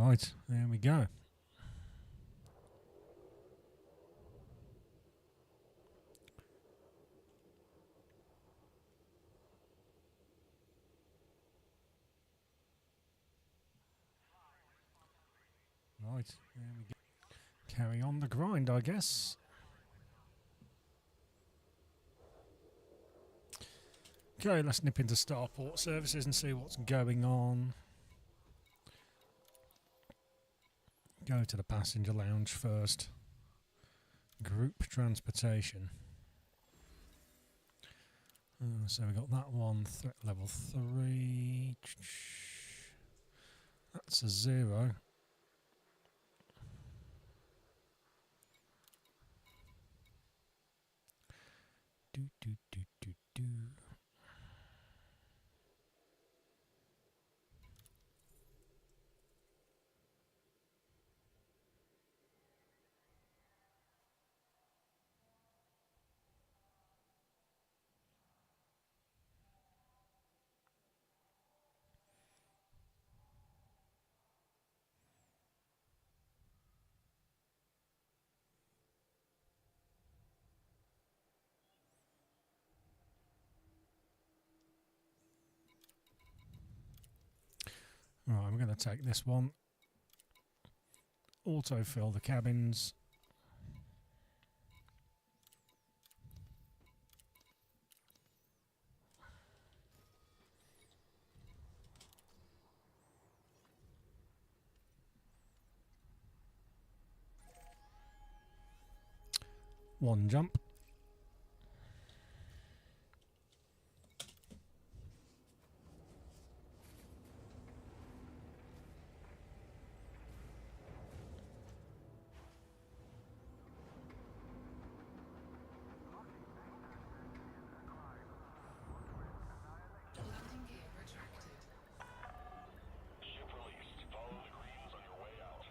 Right, there we go. Right, there we go. Carry on the grind, I guess. Okay, let's nip into Starport Services and see what's going on. Go to the passenger lounge first. Group transportation. So we got that one, threat level 3. That's a 0. Do, do, do, do, do. Right, I'm going to take this one. Autofill the cabins. One jump. Landing gear retracted. Ship released. Follow the greens on your way out.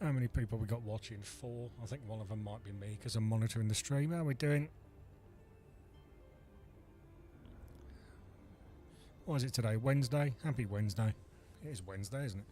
How many people we got watching? 4. I think one of them might be me because I'm monitoring the stream. How are we doing? What is it today? Wednesday? Happy Wednesday. It is Wednesday, isn't it?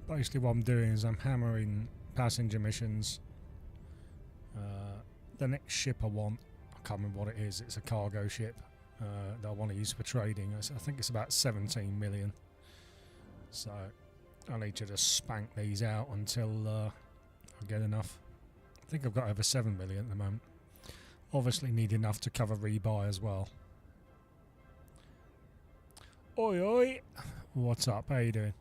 Basically what I'm doing is I'm hammering passenger missions. The next ship I want, I can't remember what it is, it's a cargo ship that I want to use for trading. I think it's about 17 million. So I need to just spank these out until I get enough. I think I've got over 7 million at the moment. Obviously need enough to cover rebuy as well. Oi oi! What's up? How you doing?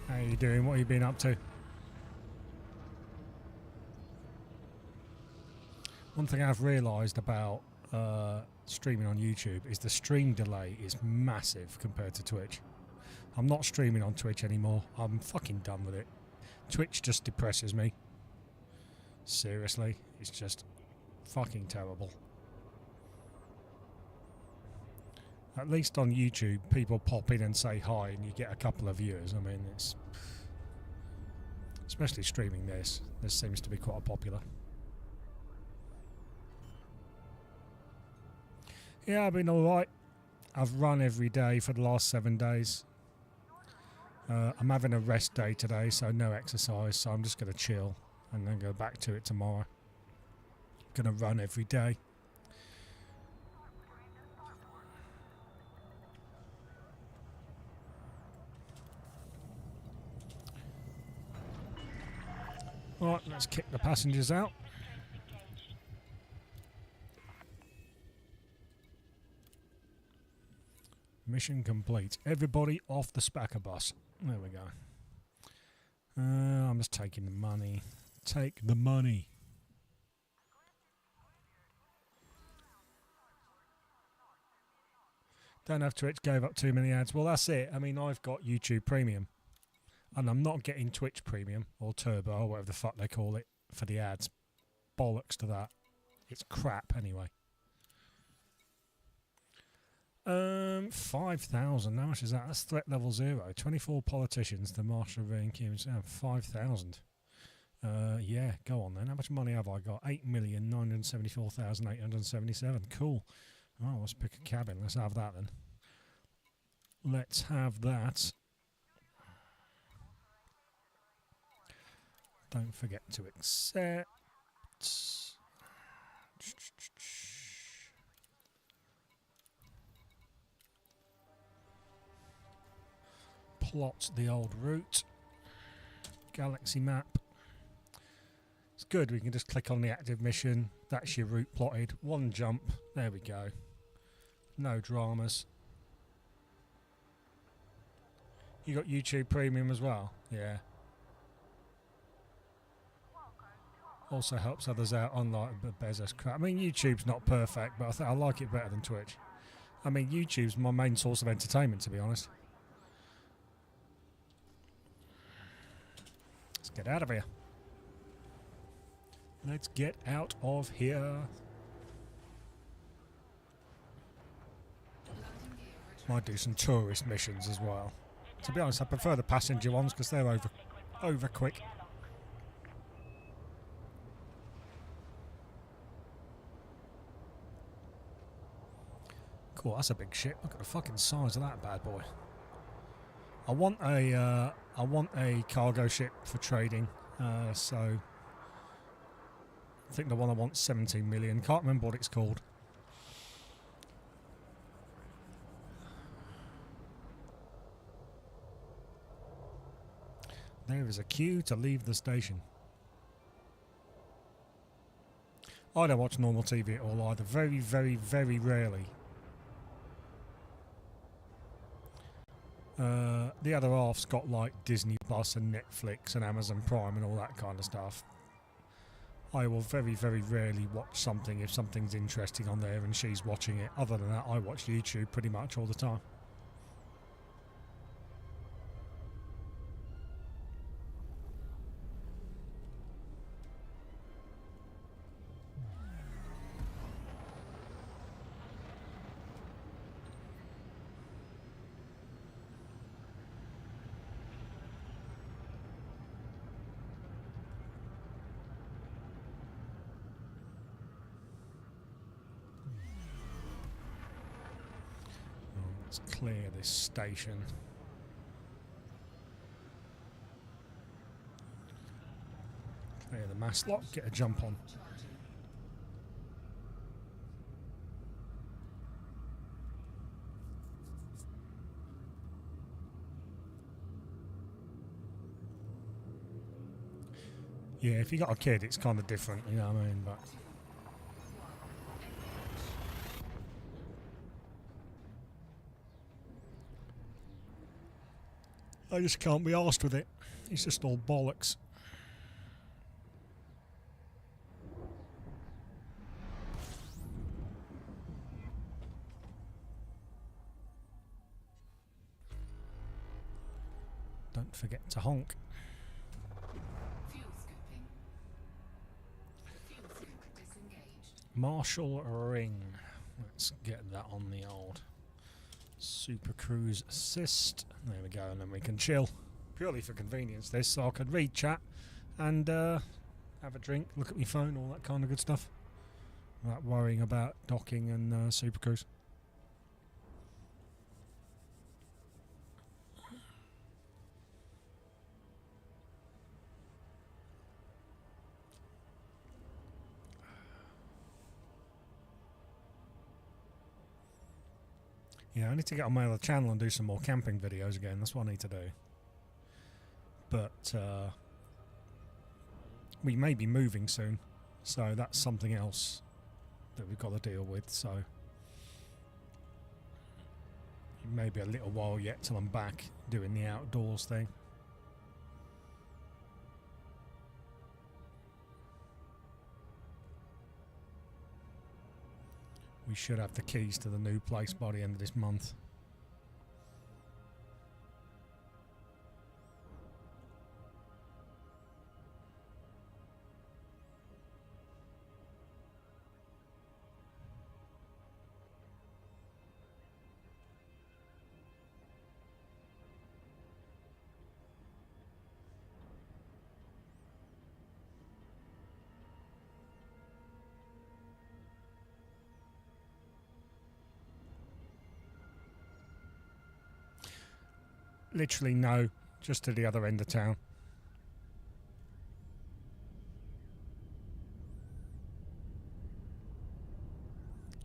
How you doing? What have you been up to? One thing I've realised about streaming on YouTube is the stream delay is massive compared to Twitch. I'm not streaming on Twitch anymore. I'm fucking done with it. Twitch just depresses me. Seriously, it's just fucking terrible. At least on YouTube, people pop in and say hi and you get a couple of viewers. I mean, it's... especially streaming this seems to be quite popular. Yeah, I've been alright. I've run every day for the last 7 days. I'm having a rest day today, so no exercise, so I'm just going to chill and then go back to it tomorrow. Going to run every day. Right, let's kick the passengers out. Mission complete. Everybody off the Spacker bus. There we go. I'm just taking the money. Take the money. Don't have Twitch, gave up too many ads. Well, that's it. I mean, I've got YouTube Premium. And I'm not getting Twitch Premium or Turbo or whatever the fuck they call it for the ads. Bollocks to that. It's crap anyway. 5,000. How much is that? That's threat level 0. 24 politicians. The Marshal Rankin. 5,000. Yeah, go on then. How much money have I got? 8,974,877. Cool. Oh, let's pick a cabin. Let's have that then. Let's have that. Don't forget to accept. Plot the old route. Galaxy map. It's good. We can just click on the active mission. That's your route plotted. One jump. There we go. No dramas. You got YouTube Premium as well? Yeah. Also helps others out, unlike Bezos crap. I mean, YouTube's not perfect, but I like it better than Twitch. I mean, YouTube's my main source of entertainment, to be honest. Let's get out of here. Let's get out of here. Might do some tourist missions as well. To be honest, I prefer the passenger ones because they're over quick. Cool, that's a big ship. Look at the fucking size of that bad boy. I want a cargo ship for trading. So I think the one I want 17 million. Can't remember what it's called. There is a queue to leave the station. I don't watch normal TV at all either. Very, very, very rarely. The other half's got like Disney Plus and Netflix and Amazon Prime and all that kind of stuff. I will very, very rarely watch something if something's interesting on there and she's watching it. Other than that, I watch YouTube pretty much all the time. Let's clear this station. Clear the mast lock, get a jump on. Yeah, if you got a kid, it's kind of different, you know what I mean? But I just can't be arsed with it. It's just all bollocks. Don't forget to honk. Fuel scooping. Fuel scoop disengaged. Marshall Ring. Let's get that on the old Super Cruise Assist. There we go, and then we can chill. Purely for convenience this, so I could read chat and have a drink, look at my phone, all that kind of good stuff. Without worrying about docking and Super Cruise. Yeah, I need to get on my other channel and do some more camping videos again. That's what I need to do. But we may be moving soon, so that's something else that we've got to deal with. So it may be a little while yet till I'm back doing the outdoors thing. We should have the keys to the new place by the end of this month. Literally no, just to the other end of town.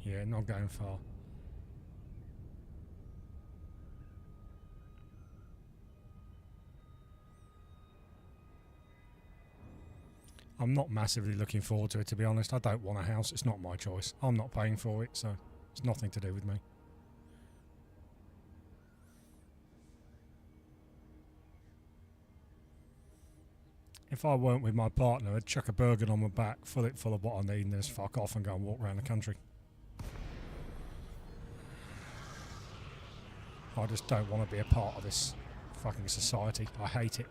Yeah, not going far. I'm not massively looking forward to it, to be honest. I don't want a house. It's not my choice. I'm not paying for it, so it's nothing to do with me. If I weren't with my partner, I'd chuck a burger on my back, fill it full of what I need, and just fuck off and go and walk around the country. I just don't want to be a part of this fucking society. I hate it.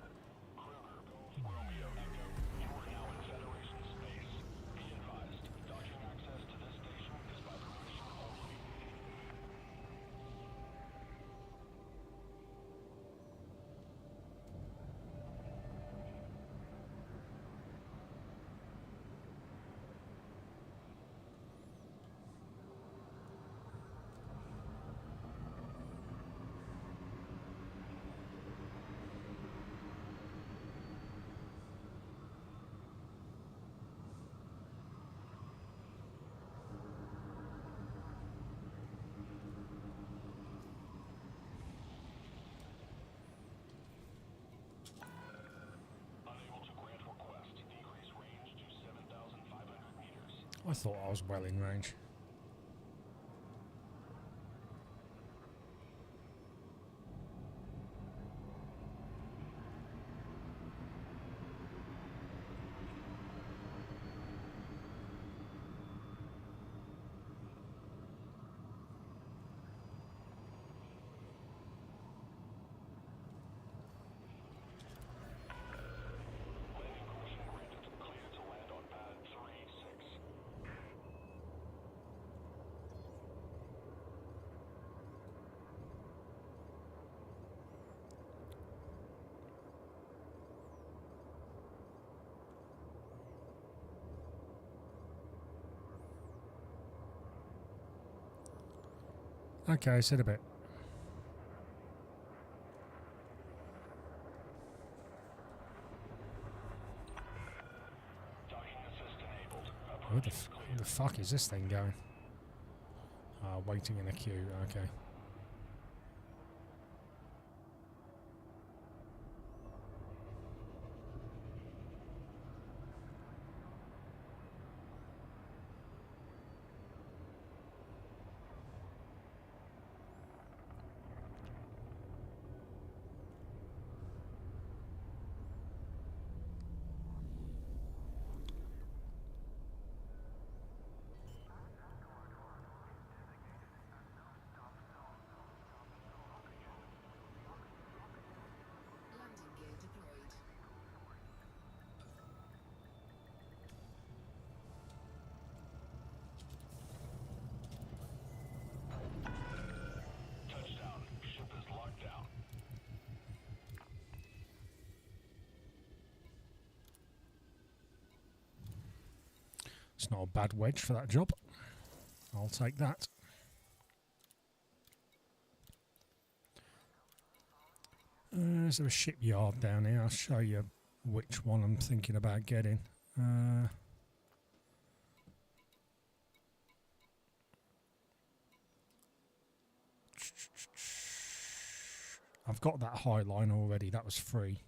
I thought I was well in range. Landing permission granted. Clear to land on pad 3-6. Okay, sit a bit. Docking assist enabled. Where the fuck is this thing going? Waiting in a queue, okay. Landing gear deployed. Touchdown. Ship is locked down. It's not a bad wedge for that job. I'll take that. Is there a shipyard down here? I'll show you which one I'm thinking about getting. I've got that High Line already. That was free.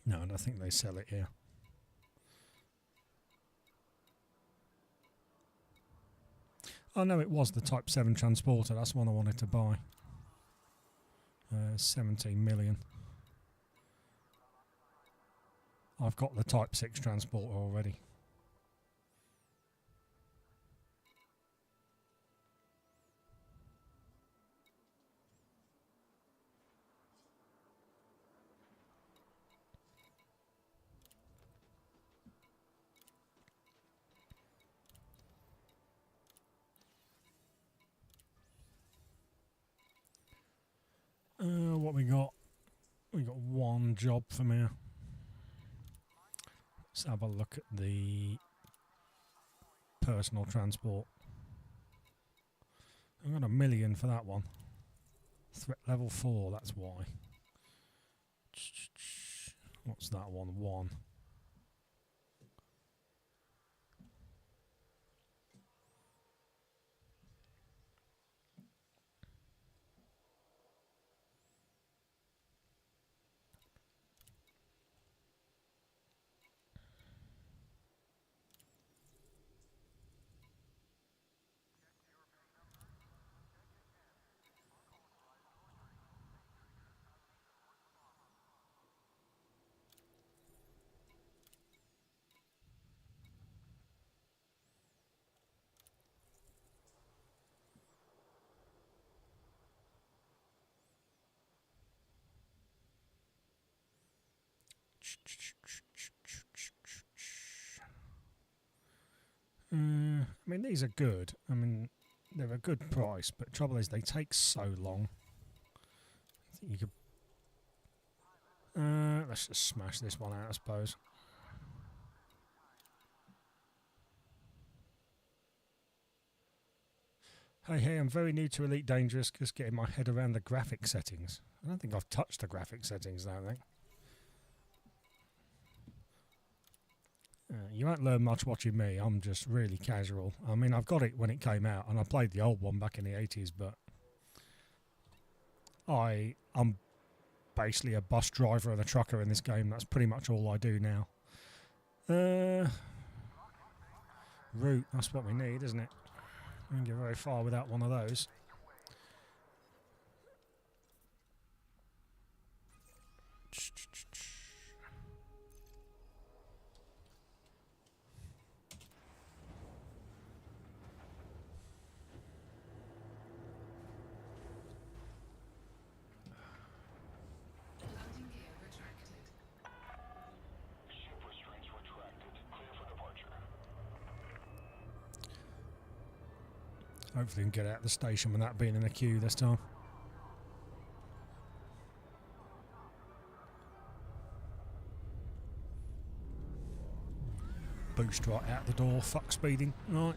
No, I don't think they sell it here. Oh no, it was the Type 7 transporter. That's the one I wanted to buy. 17 million. I've got the Type 6 transporter already. What we got? We got one job from here. Let's have a look at the personal transport. I got 1 million for that one. Threat level 4, that's why. What's that one? 1. I mean, these are good. I mean, they're a good price, but trouble is they take so long. I think you could. Let's just smash this one out, I suppose. Hey, I'm very new to Elite Dangerous, just getting my head around the graphic settings. I don't think I've touched the graphic settings, I don't think. You won't learn much watching me, I'm just really casual. I mean, I've got it when it came out, and I played the old one back in the 80s, but I'm basically a bus driver and a trucker in this game. That's pretty much all I do now. Route, that's what we need, isn't it? We don't get very far without one of those. Landing gear retracted. Ship restraints retracted. Clear for departure. Hopefully we can get out of the station without being in a queue this time. Boost right out the door, fuck speeding. Right.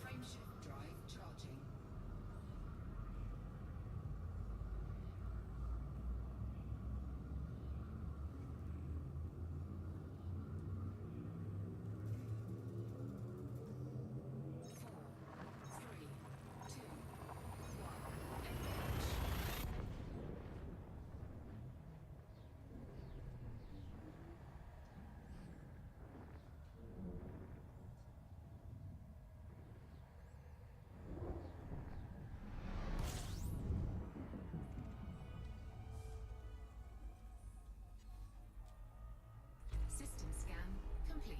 Frameshift drive charging. Four, three, two, one. Engage. System scan complete.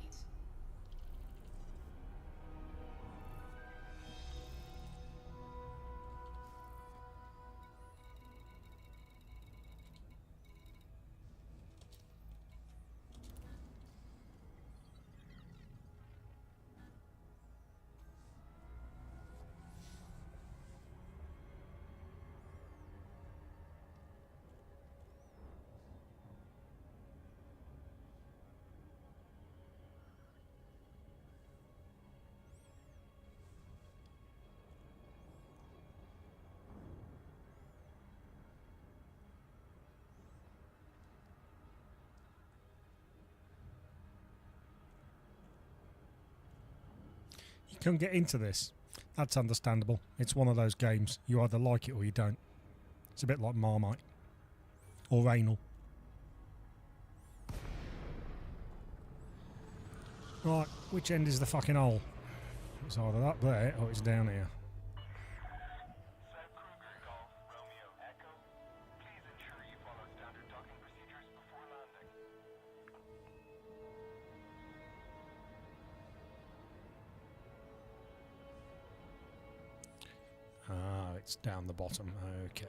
You can't get into this. That's understandable. It's one of those games. You either like it or you don't. It's a bit like Marmite. Or Anal. Right, which end is the fucking hole? It's either up there or it's down here. Seb Kruger Golf Romeo Echo. Please ensure you follow standard docking procedures before landing. Ah, it's down the bottom. Okay.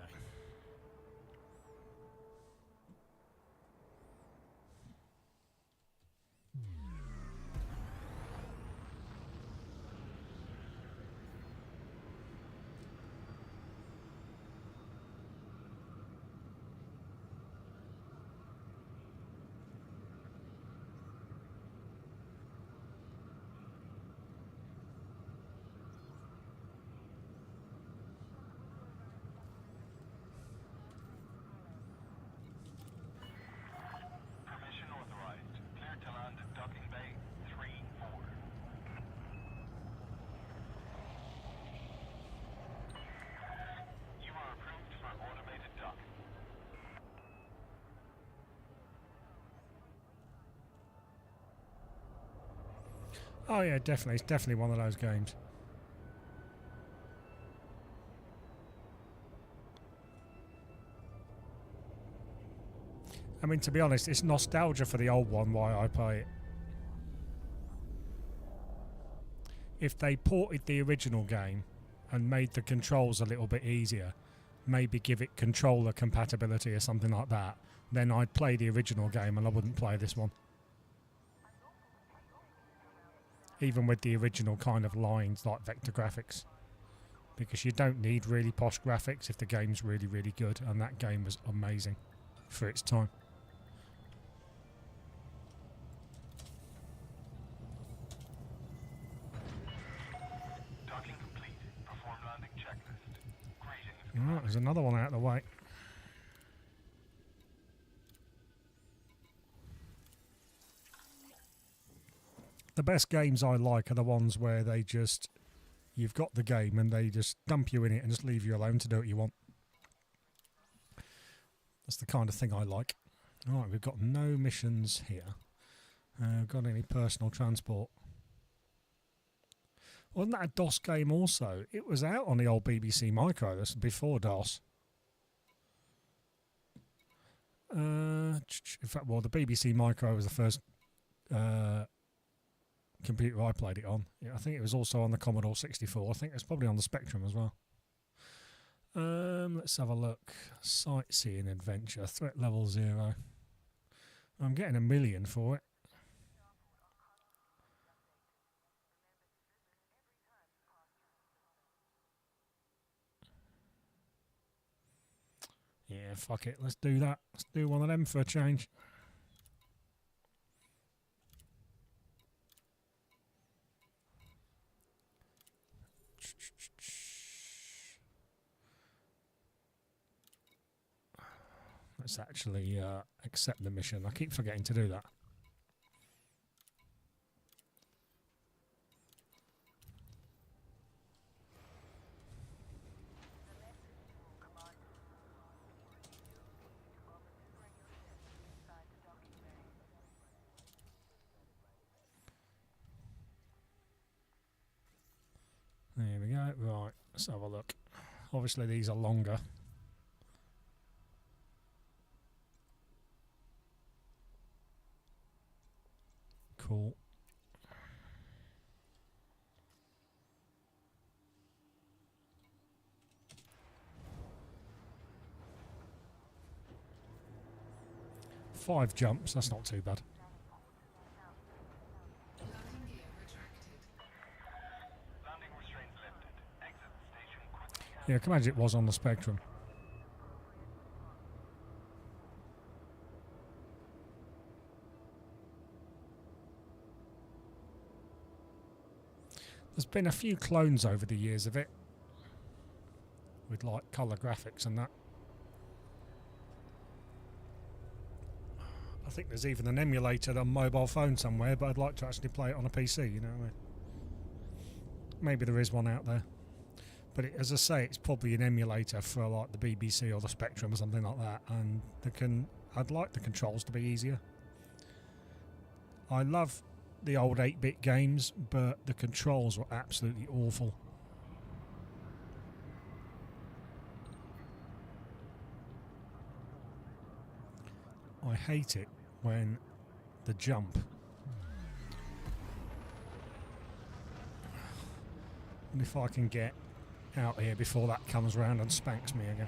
Permission authorized. Clear to land at docking bay 3-4. You are approved for automated docking. Oh yeah, definitely. It's definitely one of those games. I mean, to be honest, it's nostalgia for the old one why I play it. if they ported the original game and made the controls a little bit easier, maybe give it controller compatibility or something like that, then I'd play the original game and I wouldn't play this one. Even with the original kind of lines like vector graphics. Because you don't need really posh graphics if the game's really, really good, and that game was amazing for its time. Docking complete. Perform landing checklist. Greetings. Alright, there's another one out of the way. The best games I like are the ones where they just... You've got the game and they just dump you in it and just leave you alone to do what you want. That's the kind of thing I like. Alright, we've got no missions here. Got any personal transport? Wasn't that a DOS game also? It was out on the old BBC Micro. This was before DOS. In fact, well, the BBC Micro was the first computer I played it on. Yeah, I think it was also on the Commodore 64. I think it's probably on the Spectrum as well. Let's have a look. Sightseeing adventure. Threat level 0. I'm getting 1 million for it. Yeah, fuck it. Let's do that. Let's do one of them for a change. Let's actually accept the mission. I keep forgetting to do that. There we go. Right, let's have a look. Obviously these are longer. Cool. Five jumps, that's not too bad. Landing gear retracted. Landing restraints lifted. Exit the station quickly. Yeah, I can imagine it was on the Spectrum. There's been a few clones over the years of it, with like colour graphics and that. I think there's even an emulator on mobile phone somewhere, but I'd like to actually play it on a PC, you know what I mean? Maybe there is one out there. But as I say, it's probably an emulator for like the BBC or the Spectrum or something like that, and I'd like the controls to be easier. I love the old 8-bit games, but the controls were absolutely awful. I hate it when the jump. And if I can get out here before that comes round and spanks me again.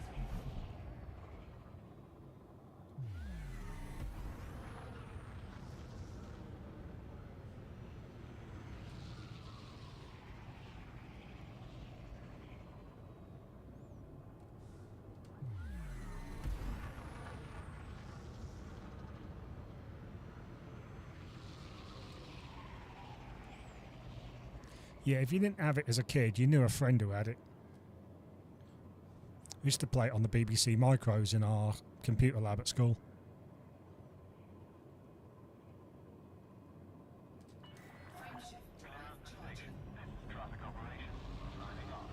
Yeah, if you didn't have it as a kid, you knew a friend who had it. We used to play it on the BBC Micros in our computer lab at school. Frameshift drive charging. This is traffic operations. Signing off.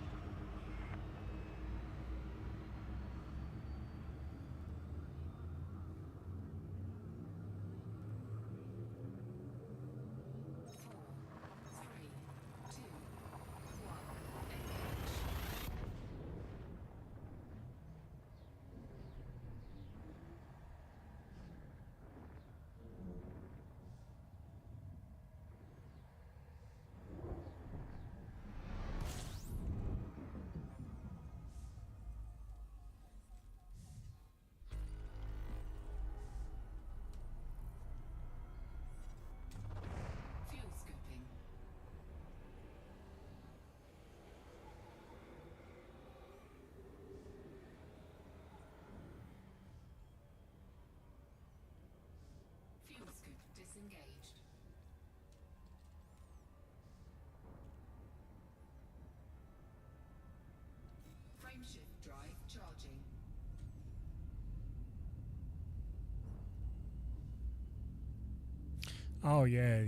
Oh yeah,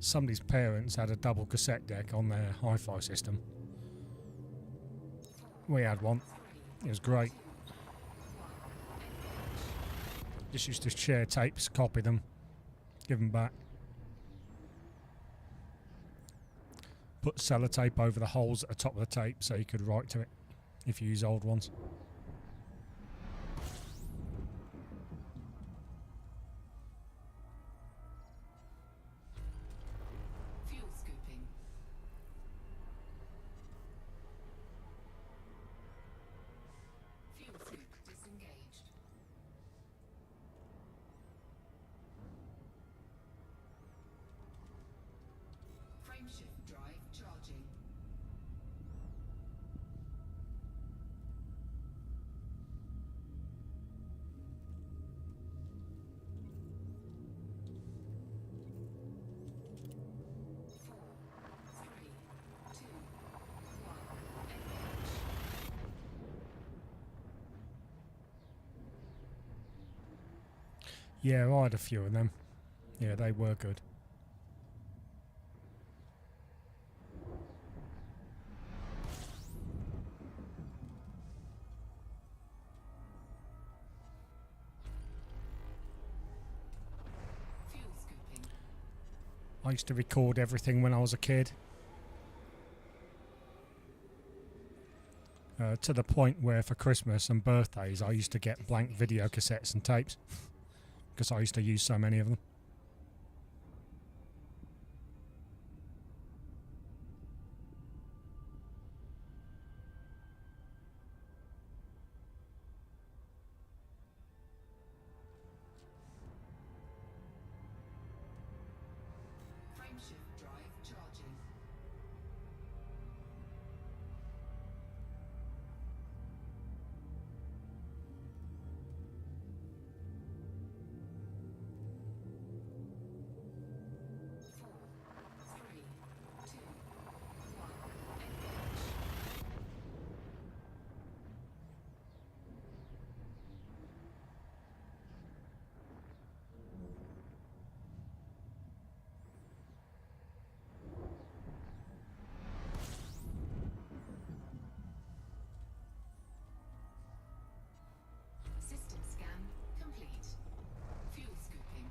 somebody's parents had a double cassette deck on their hi-fi system. We had one. It was great. Just used to share tapes, copy them, give them back. Put sellotape over the holes at the top of the tape so you could write to it if you use old ones. Fuel scooping. Fuel scoop disengaged. Frameshift drive charging. Four, three, two, one, engage. Yeah, I had a few of them. Yeah, they were good. Fuel scooping. I used to record everything when I was a kid. To the point where for Christmas and birthdays I used to get blank video cassettes and tapes because I used to use so many of them. Frameshift drive charging. Four, three, two, one, engage. System scan complete. Fuel scooping.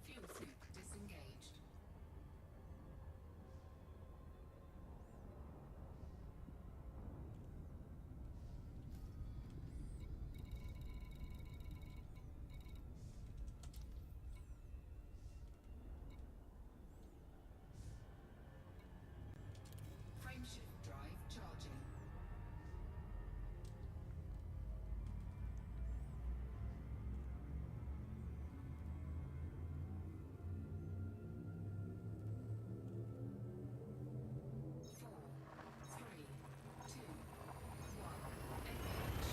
Fuel scoop disengaged. Frameshift drive charging. Four, three, two, one, engage.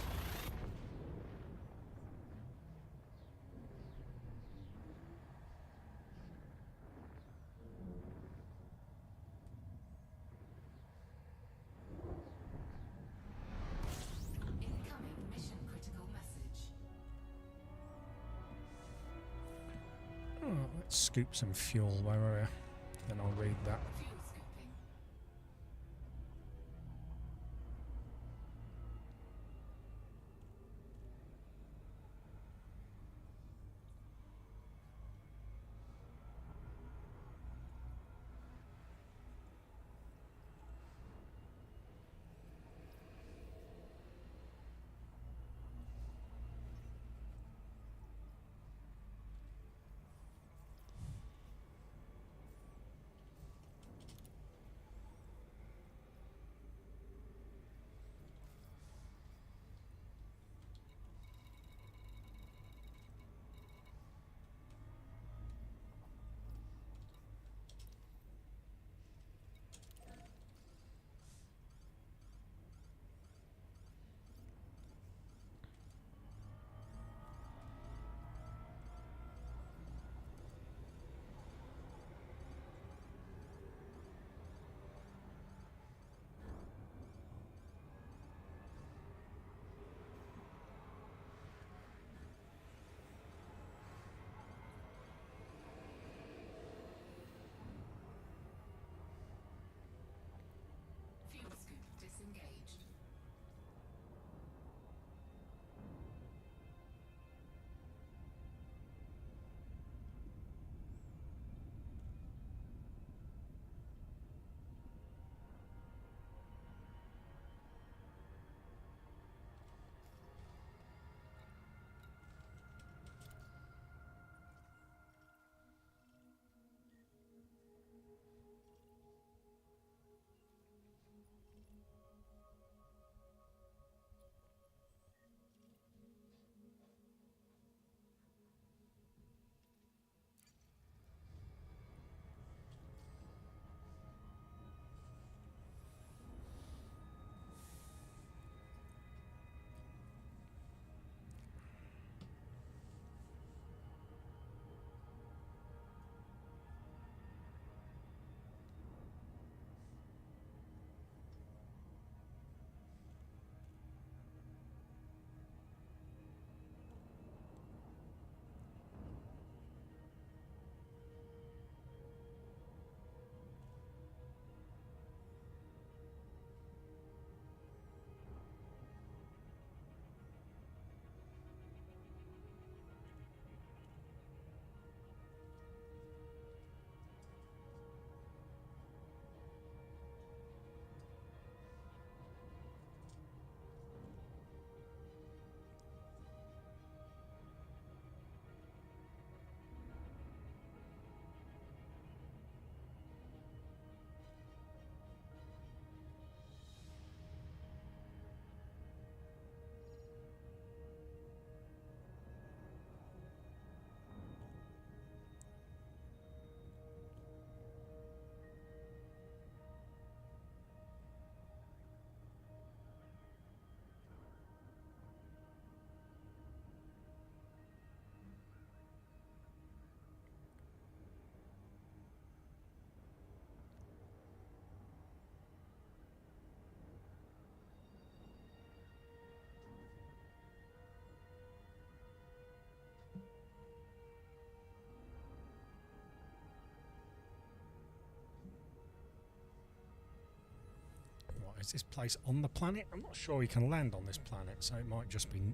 Incoming mission critical message. Oh, let's scoop some fuel where we're here. Then I'll read that. Fuel scooping. is this place on the planet? I'm not sure you can land on this planet, so it might just be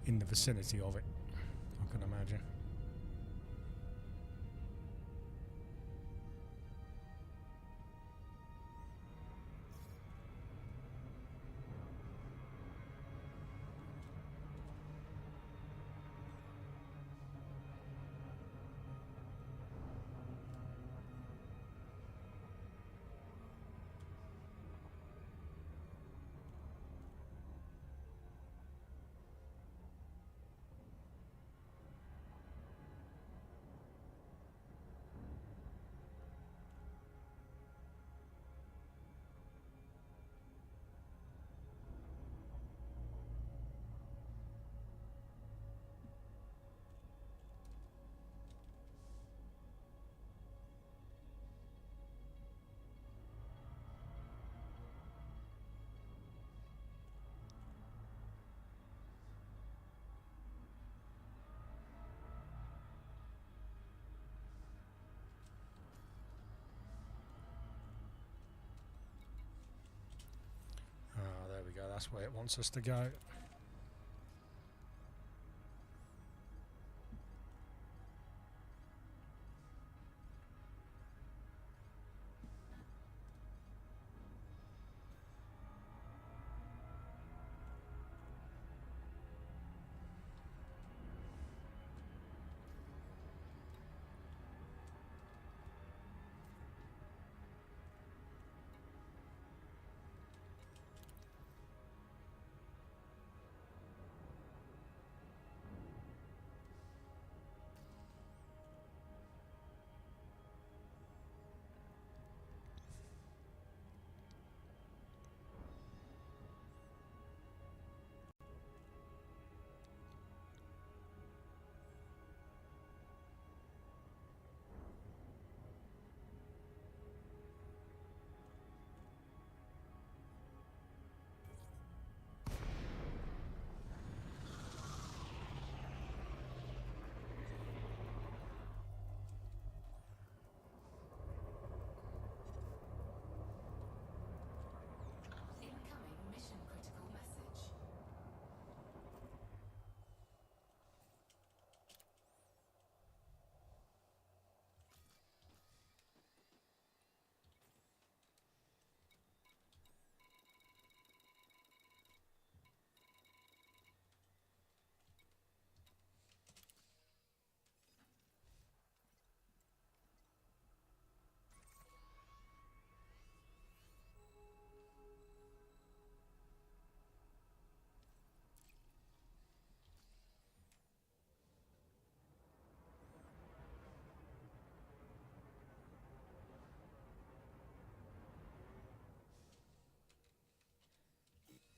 in the vicinity of it, I can imagine. There we go, that's where it wants us to go. Incoming mission critical message.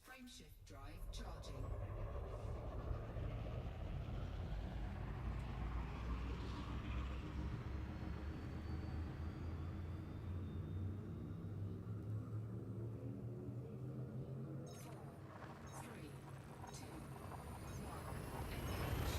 Frameshift drive charging. Four, three, two, one, engage.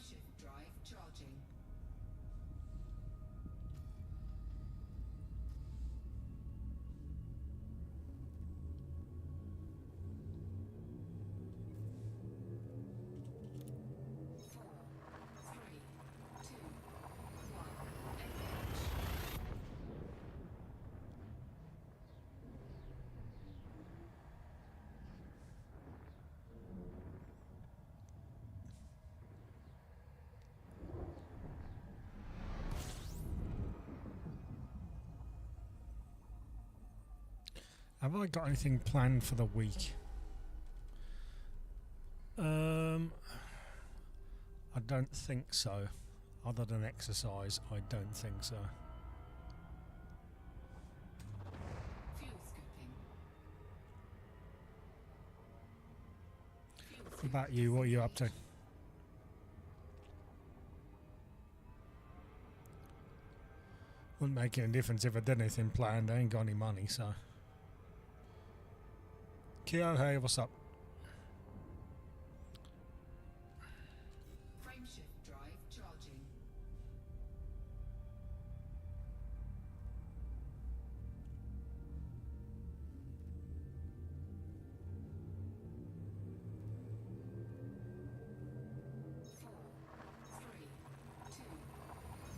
Frameshift drive charging. Four, three, two, one, engage. Have I got anything planned for the week? I don't think so. Other than exercise, I don't think so. Fuel scooping. Fuel What about you? What are you up to? Wouldn't make any difference if I did anything planned. I ain't got any money, so. Kyo, hey, what's up? Frameshift drive charging. Four, three, two,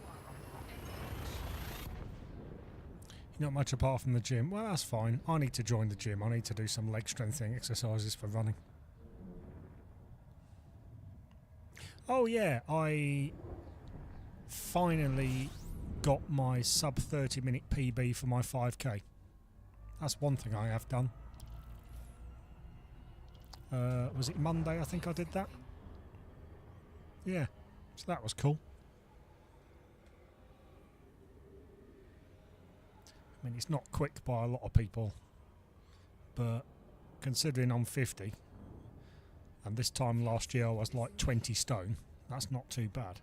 one, engage. Not much apart from the gym. Well, that's fine. I need to join the gym. I need to do some leg strengthening exercises for running. Oh yeah, I finally got my sub 30-minute PB for my 5k. That's one thing I have done. Was it Monday I think I did that? Yeah, so that was cool. I mean, it's not quick by a lot of people, but considering I'm 50, and this time last year I was like 20 stone, that's not too bad.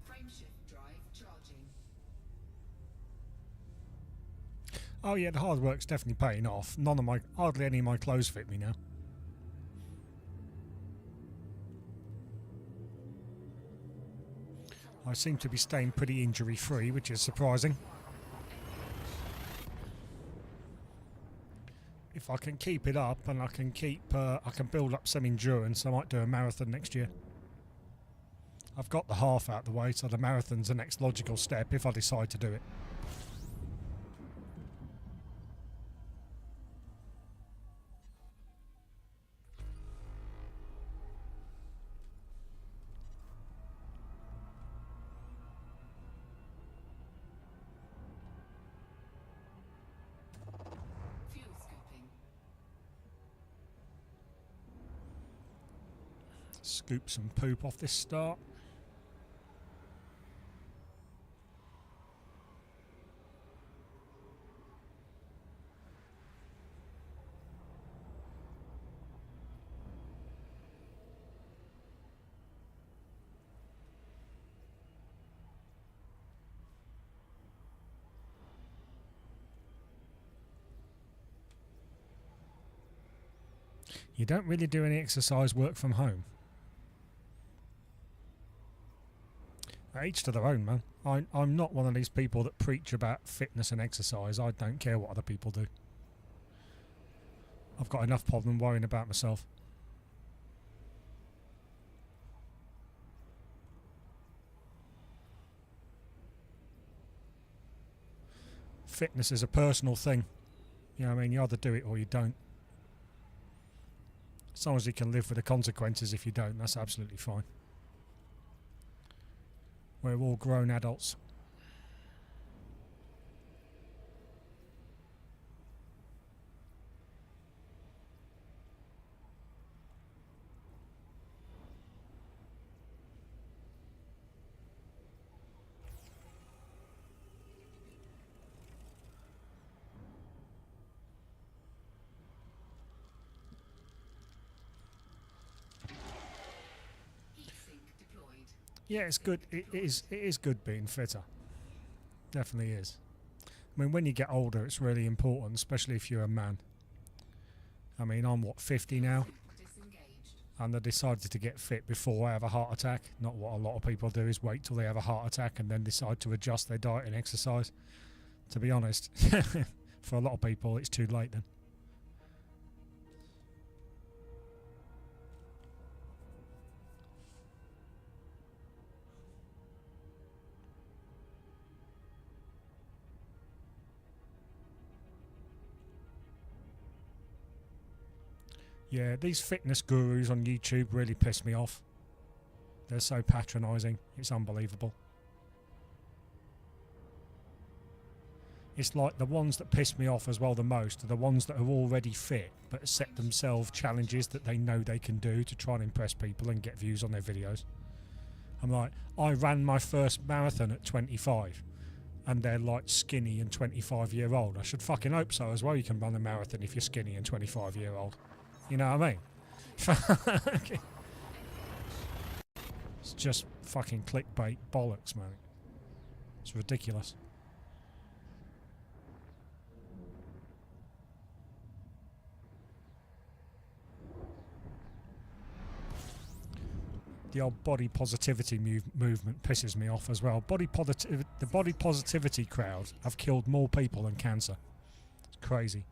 Frameshift drive charging. Oh yeah, the hard work's definitely paying off. Hardly any of my clothes fit me now. I seem to be staying pretty injury free, which is surprising. If I can keep it up and I can build up some endurance, I might do a marathon next year. I've got the half out the way, so the marathon's the next logical step if I decide to do it. Fuel scooping. Scoop some poop off this start. You don't really do any exercise work from home. Each to their own, man. I'm not one of these people that preach about fitness and exercise. I don't care what other people do. I've got enough problem worrying about myself. Fitness is a personal thing. You know what I mean? You either do it or you don't. As long as you can live with the consequences if you don't, that's absolutely fine. We're all grown adults. Heat sink deployed. Yeah, it's good. It is. It is good being fitter. Definitely is. I mean, when you get older, it's really important, especially if you're a man. I mean, I'm what, 50 now, Disengaged. and I decided to get fit before I have a heart attack. Not what a lot of people do is wait till they have a heart attack and then decide to adjust their diet and exercise. To be honest, for a lot of people, it's too late then. Yeah, these fitness gurus on YouTube really piss me off. They're so patronising. It's unbelievable. It's like the ones that piss me off as well the most are the ones that are already fit but set themselves challenges that they know they can do to try and impress people and get views on their videos. I'm like, I ran my first marathon at 25 and they're like skinny and 25-year-old. I should fucking hope so as well. You can run a marathon if you're skinny and 25-year-old. You know what I mean? It's just fucking clickbait bollocks, man. It's ridiculous. The old body positivity movement pisses me off as well. The body positivity crowd have killed more people than cancer. It's crazy.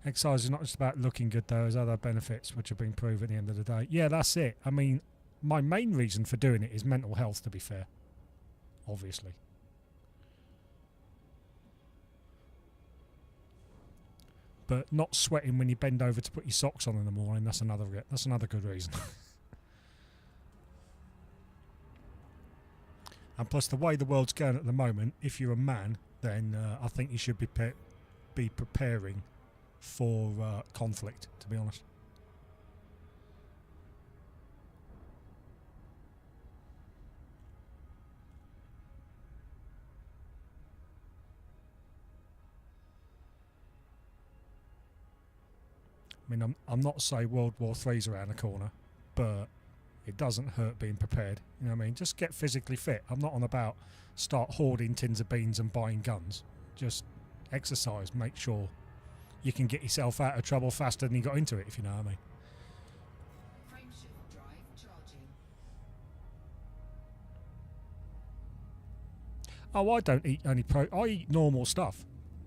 Exercise is not just about looking good though, there's other benefits which have been proven at the end of the day. Yeah, that's it. I mean, my main reason for doing it is mental health, to be fair. Obviously. But not sweating when you bend over to put your socks on in the morning, that's another good reason. And plus the way the world's going at the moment, if you're a man, then I think you should be preparing for conflict, to be honest. I mean, I'm not saying World War III's around the corner, but it doesn't hurt being prepared. You know what I mean? Just get physically fit. I'm not on about start hoarding tins of beans and buying guns. Just exercise. Make sure you can get yourself out of trouble faster than you got into it, if you know what I mean. Frameshift drive charging. Oh, I don't eat I eat normal stuff.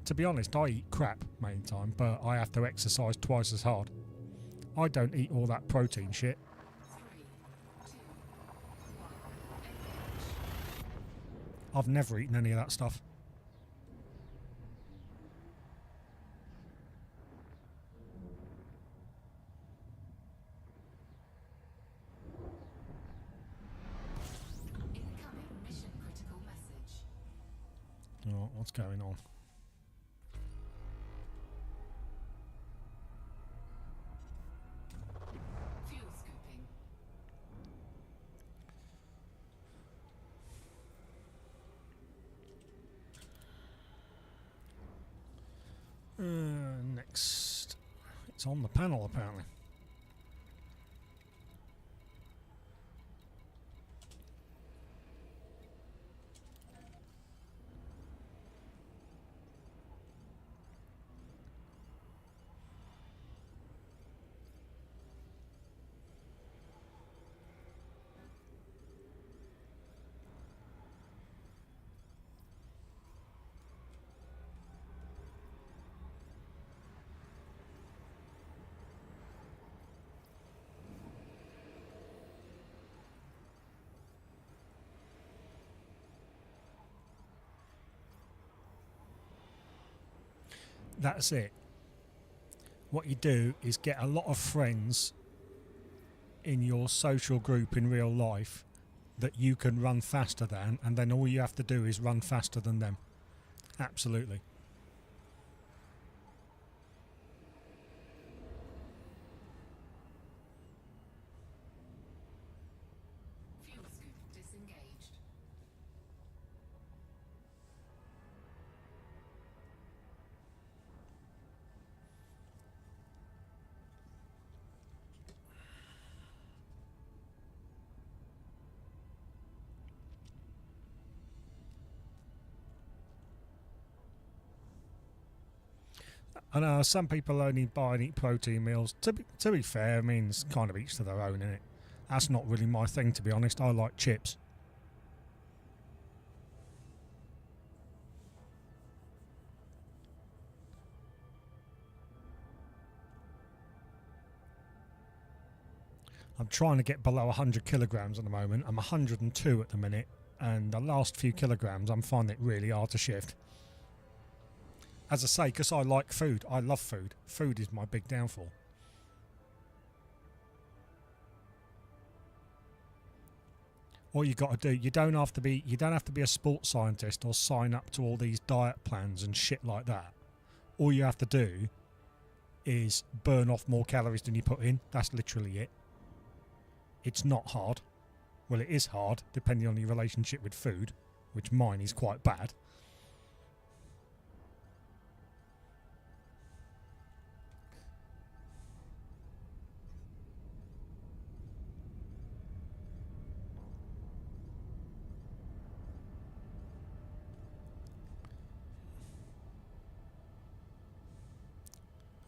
To be honest, I eat crap main time, but I have to exercise twice as hard. I don't eat all that protein shit. 3, 2, 1. I've never eaten any of that stuff. Incoming mission critical message. Oh, what's going on? Fuel scooping. Next. It's on the panel, apparently. That's it. What you do is get a lot of friends in your social group in real life that you can run faster than, and then all you have to do is run faster than them. Absolutely. Fuel scoop disengaged. I know some people only buy and eat protein meals. To be fair, I mean, it's kind of each to their own, innit? That's not really my thing, to be honest. I like chips. I'm trying to get below 100 kilograms at the moment. I'm 102 at the minute, and the last few kilograms I'm finding it really hard to shift. As I say, because I like food. I love food. Food is my big downfall. All you got to do, you don't have to be a sports scientist or sign up to all these diet plans and shit like that. All you have to do is burn off more calories than you put in. That's literally it. It's not hard. Well, it is hard, depending on your relationship with food, which mine is quite bad.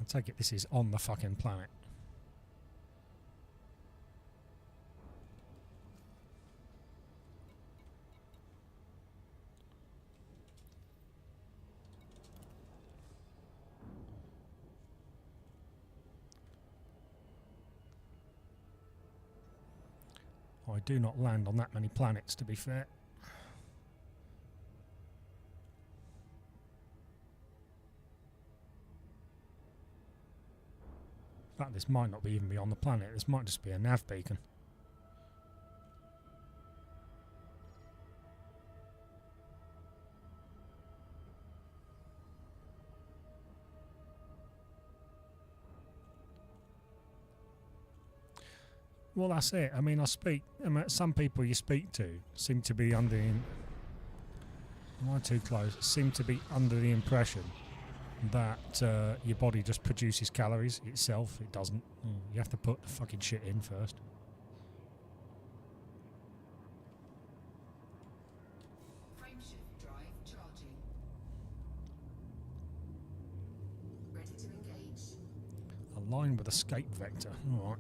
I take it this is on the fucking planet. I do not land on that many planets, to be fair. In fact, this might not even be on the planet. This might just be a nav beacon. Well, that's it. I mean, some people you speak to seem to be under... Am I too close? Seem to be under the impression that your body just produces calories itself. It doesn't. You have to put the fucking shit in first. Frameshift drive charging. Ready to engage. Align with escape vector. All right.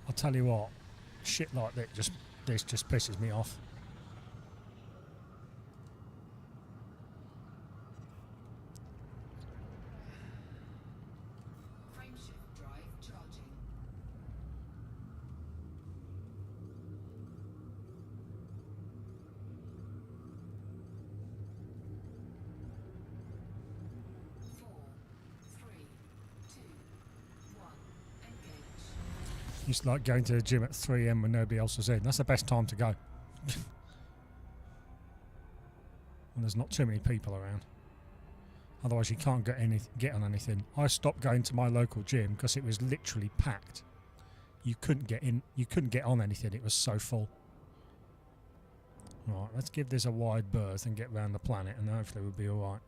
I'll tell you what, shit like that this just pisses me off. Frameshift drive charging. 4, 3, 2, 1. Engage. It's like going to the gym at 3 a.m. when nobody else is in. That's the best time to go. When there's not too many people around. Otherwise you can't get on anything. I stopped going to my local gym because it was literally packed. You couldn't get in. You couldn't get on anything. It was so full. Right, let's give this a wide berth and get round the planet, and hopefully we'll be all right.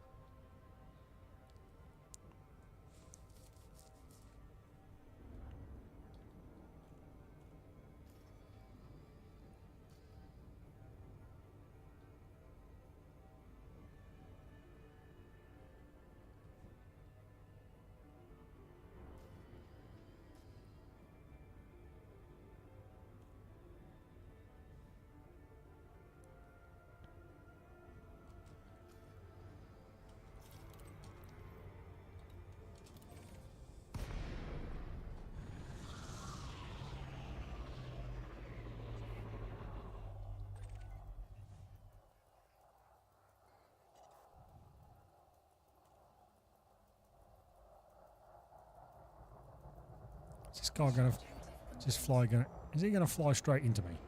Is this guy gonna just fly? Is he gonna fly straight into me?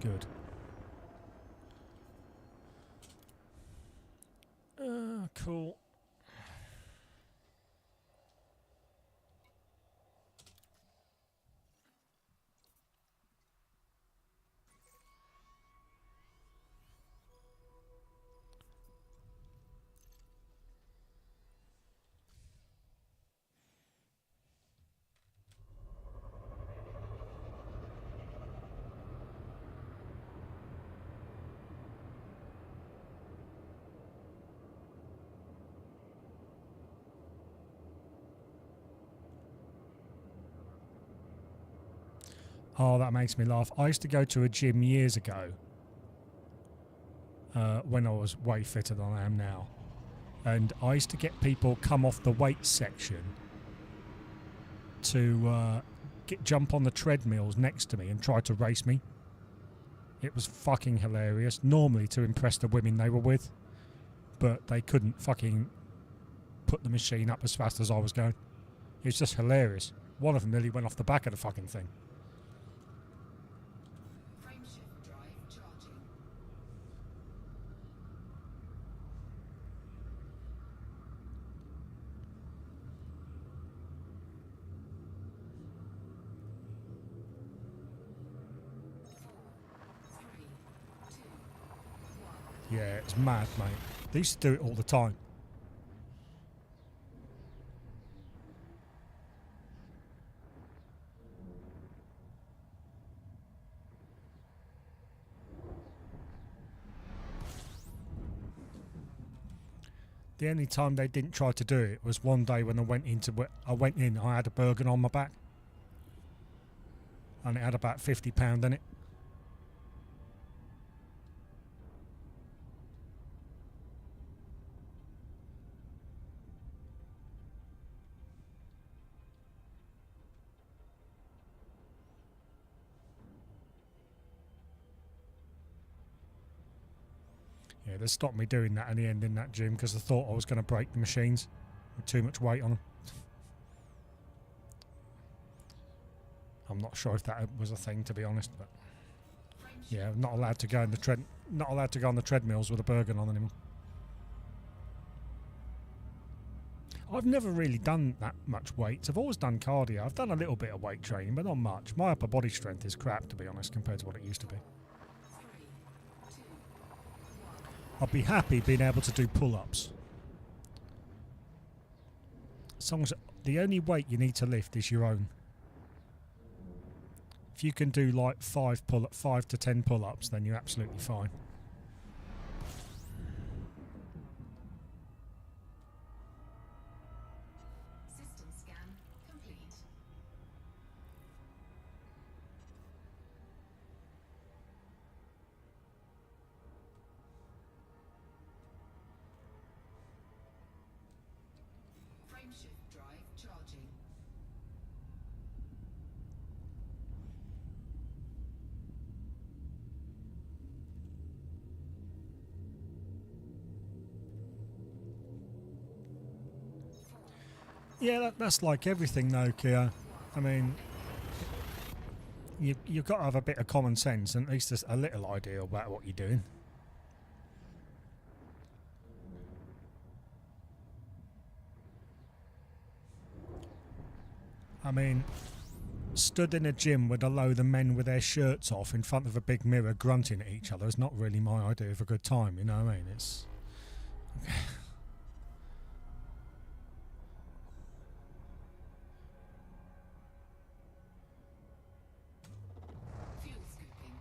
Good. Cool. Oh, that makes me laugh. I used to go to a gym years ago when I was way fitter than I am now. And I used to get people come off the weights section to jump on the treadmills next to me and try to race me. It was fucking hilarious. Normally to impress the women they were with. But they couldn't fucking put the machine up as fast as I was going. It was just hilarious. One of them nearly went off the back of the fucking thing. Frameshift drive charging. Four, three, two, one. Yeah, it's mad, mate. They used to do it all the time. The only time they didn't try to do it was one day when I went in, I had a Bergen on my back. And it had about £50 in it. Yeah, they stopped me doing that in the end in that gym because I thought I was going to break the machines with too much weight on them. I'm not sure if that was a thing, to be honest, but yeah, I'm not allowed to go in the not allowed to go on the treadmills with a Bergen on anymore. I've never really done that much weights. I've always done cardio. I've done a little bit of weight training, but not much. My upper body strength is crap, to be honest, compared to what it used to be. I'd be happy being able to do pull-ups. As long as the only weight you need to lift is your own. If you can do like 5 to 10 pull-ups, then you're absolutely fine. System scan complete. Frameshift drive charging. Yeah, that's like everything though, Kia. I mean, you've got to have a bit of common sense and at least a little idea about what you're doing. I mean, stood in a gym with a load of men with their shirts off in front of a big mirror grunting at each other is not really my idea of a good time, you know what I mean? It's... Fuel scooping.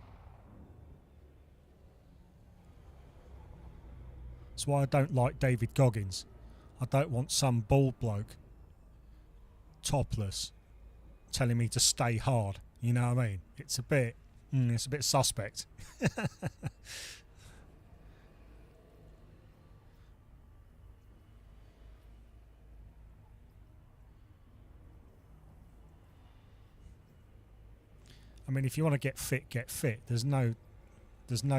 That's why I don't like David Goggins. I don't want some bald bloke, topless, telling me to stay hard. You know what I mean? It's a bit suspect. I mean, if you want to get fit, get fit. There's no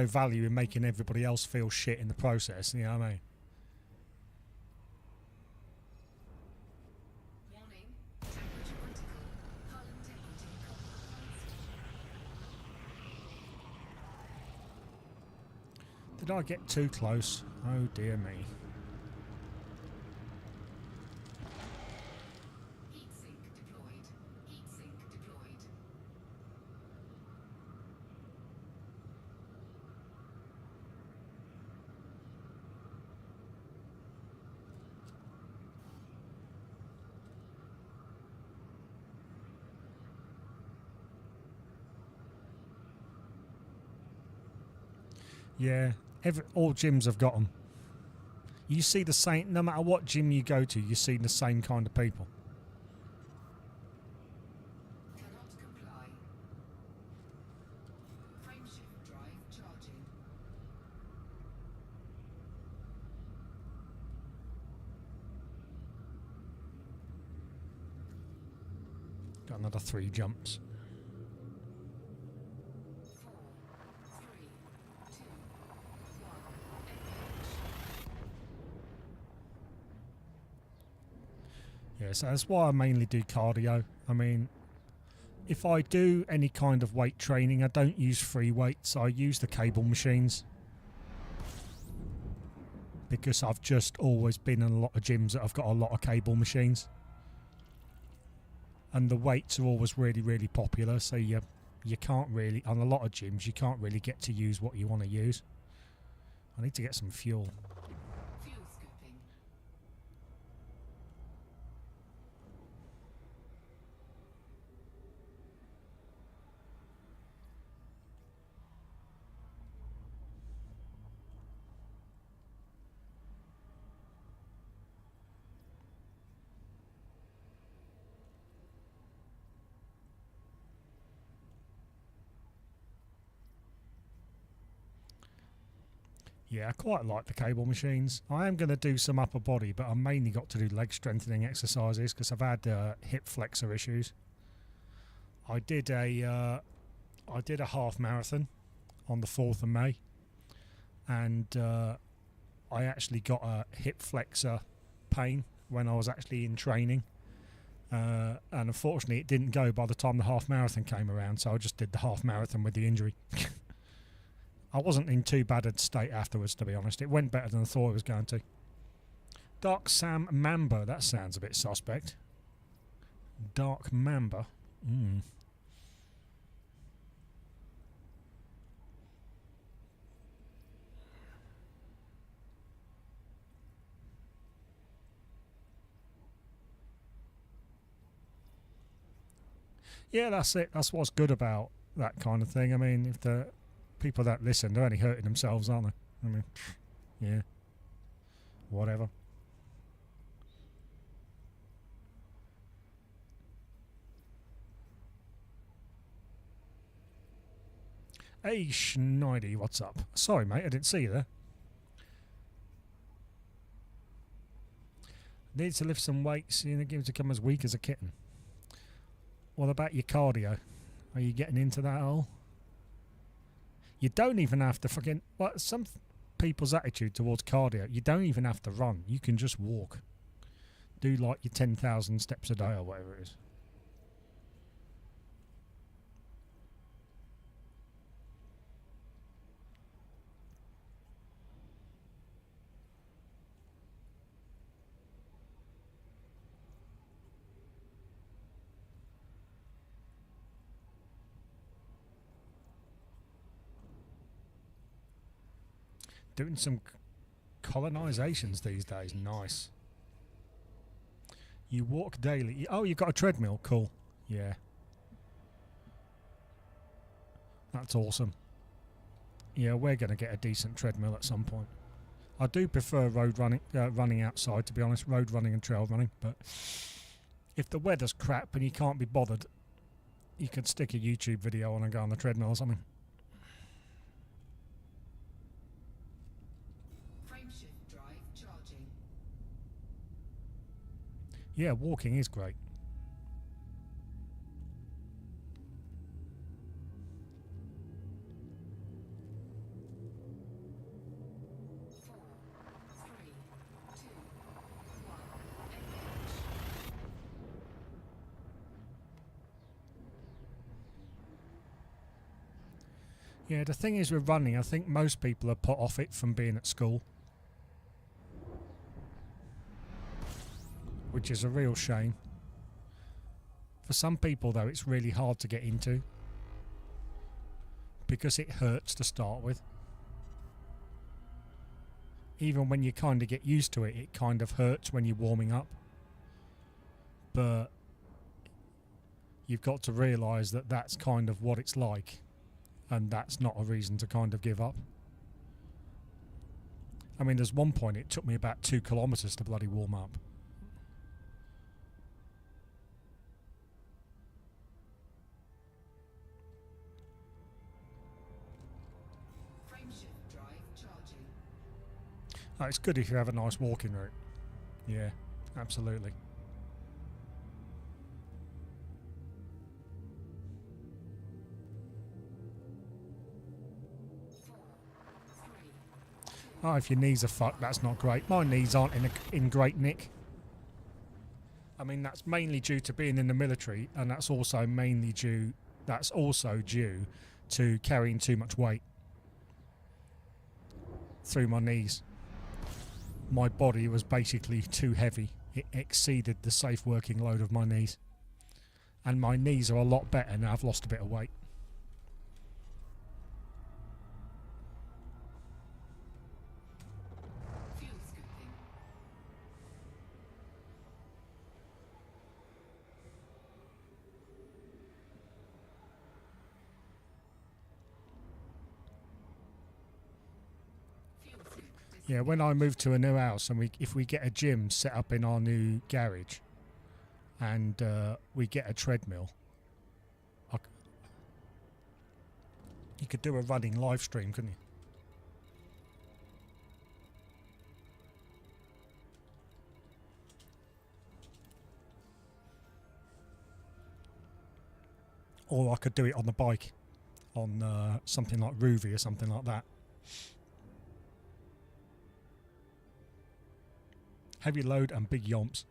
value in making everybody else feel shit in the process. You know what I mean? Warning. Temperature critical. Hull integrity compromised. Did I get too close? Oh dear me. Heatsink deployed. Heatsink deployed. Yeah, all gyms have got them. You see the same, no matter what gym you go to, you see the same kind of people. Cannot comply. Got another 3 jumps. 4, 3, 2, 1. Yeah, so that's why I mainly do cardio. I mean, if I do any kind of weight training, I don't use free weights. I use the cable machines. Because I've just always been in a lot of gyms that I've got a lot of cable machines. And the weights are always really, really popular. So you can't really, on a lot of gyms, you can't really get to use what you want to use. I need to get some fuel. Fuel scooping. Yeah, I quite like the cable machines. I am going to do some upper body, but I mainly got to do leg strengthening exercises because I've had hip flexor issues. I did a half marathon on the 4th of May, and I actually got a hip flexor pain when I was actually in training, and unfortunately it didn't go by the time the half marathon came around, so I just did the half marathon with the injury. I wasn't in too bad a state afterwards, to be honest. It went better than I thought it was going to. Dark Sam Mamba, that sounds a bit suspect. Dark Mamba. Yeah, that's it. That's what's good about that kind of thing. I mean, if the people that listen, they're only hurting themselves, aren't they? I mean, yeah. Whatever. Hey, Schneidi, what's up? Sorry, mate, I didn't see you there. Need to lift some weights, you know, give to come as weak as a kitten. What about your cardio? Are you getting into that at all? You don't even have to fucking... Well, some people's attitude towards cardio, you don't even have to run. You can just walk. Do like your 10,000 steps a day or whatever it is. Doing some colonisations these days. Nice. You walk daily. Oh, you've got a treadmill. Cool. Yeah. That's awesome. Yeah, we're going to get a decent treadmill at some point. I do prefer road running, running outside, to be honest. Road running and trail running. But if the weather's crap and you can't be bothered, you could stick a YouTube video on and go on the treadmill or something. Yeah, walking is great. Yeah, the thing is with running, I think most people are put off it from being at school. Which is a real shame. For some people, though, it's really hard to get into. Because it hurts to start with. Even when you kind of get used to it, it kind of hurts when you're warming up. But you've got to realise that that's kind of what it's like. And that's not a reason to kind of give up. I mean, there's one point it took me about 2 kilometres to bloody warm up. Frameshift drive charging. Oh, it's good if you have a nice walking route. Yeah, absolutely. Oh, if your knees are fucked, that's not great. My knees aren't in great nick. I mean, that's mainly due to being in the military, and that's also due to carrying too much weight through my knees. My body was basically too heavy. It exceeded the safe working load of my knees. And my knees are a lot better now I've lost a bit of weight. Fuel scooping. Fuel scoop. Yeah, when I move to a new house and if we get a gym set up in our new garage and we get a treadmill, you could do a running live stream, couldn't you? Or I could do it on the bike, on something like Rouvy or something like that. Heavy load and big yomps.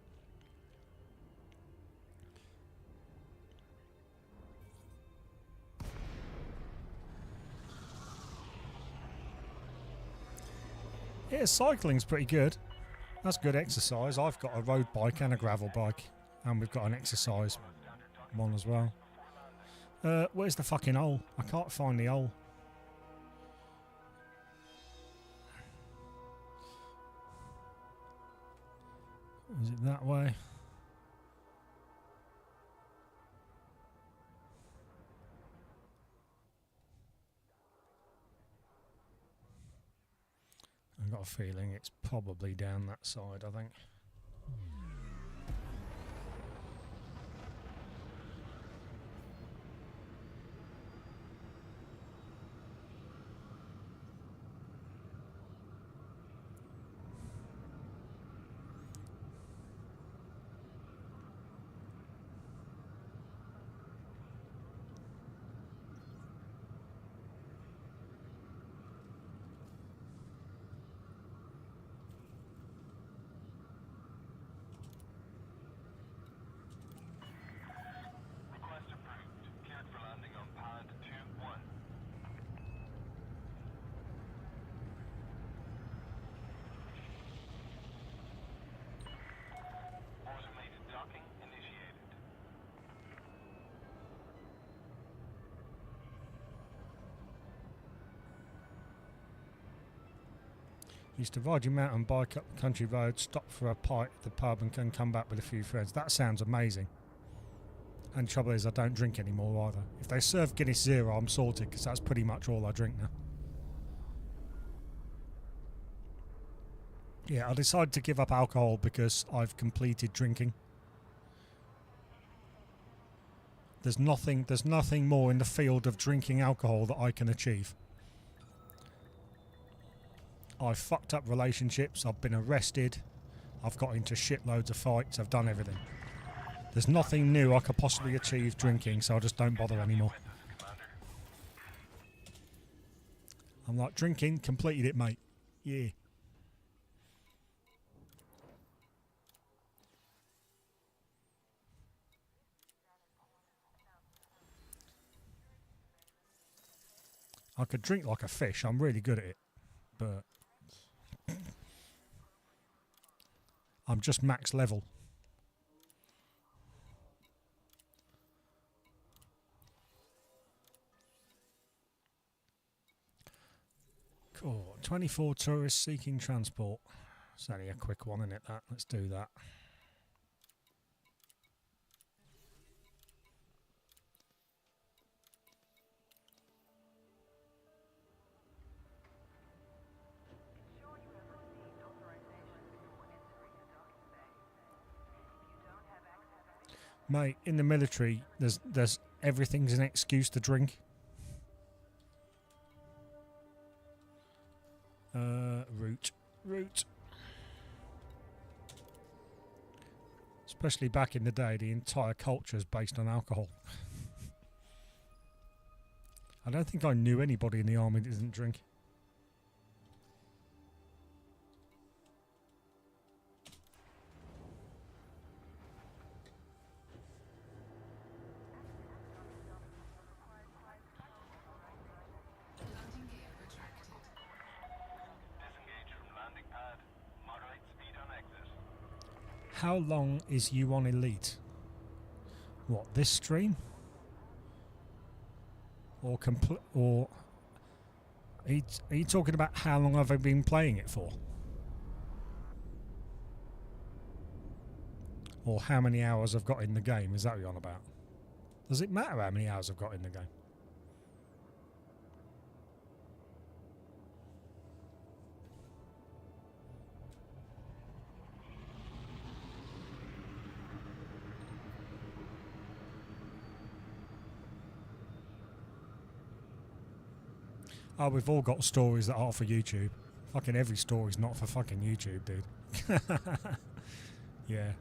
Yeah, cycling's pretty good. That's good exercise. I've got a road bike and a gravel bike, and we've got an exercise one as well. Where's the fucking hole? I can't find the hole. Is it that way? I've got a feeling it's probably down that side, I think. Request approved. Cleared for landing on pad 2-1. Automated docking initiated. Used to ride your mountain bike up the country road, stop for a pint at the pub and can come back with a few friends. That sounds amazing. And the trouble is I don't drink anymore either. If they serve Guinness Zero, I'm sorted because that's pretty much all I drink now. Yeah, I decided to give up alcohol because I've completed drinking. There's nothing more in the field of drinking alcohol that I can achieve. I've fucked up relationships, I've been arrested, I've got into shitloads of fights, I've done everything. There's nothing new I could possibly achieve drinking, so I just don't bother anymore. I'm like, drinking, completed it, mate. Yeah. I could drink like a fish, I'm really good at it, but I'm just max level. Cool. 24 tourists seeking transport. It's only a quick one, isn't it, that? Let's do that. Mate, in the military, there's everything's an excuse to drink. Route. Especially back in the day, the entire culture is based on alcohol. I don't think I knew anybody in the army that didn't drink. How long is you on Elite? What, this stream? Or are you talking about how long have I been playing it for? Or how many hours I've got in the game? Is that what you're on about? Does it matter how many hours I've got in the game? Oh, we've all got stories that are for YouTube. Fucking every story's not for fucking YouTube, dude. Yeah.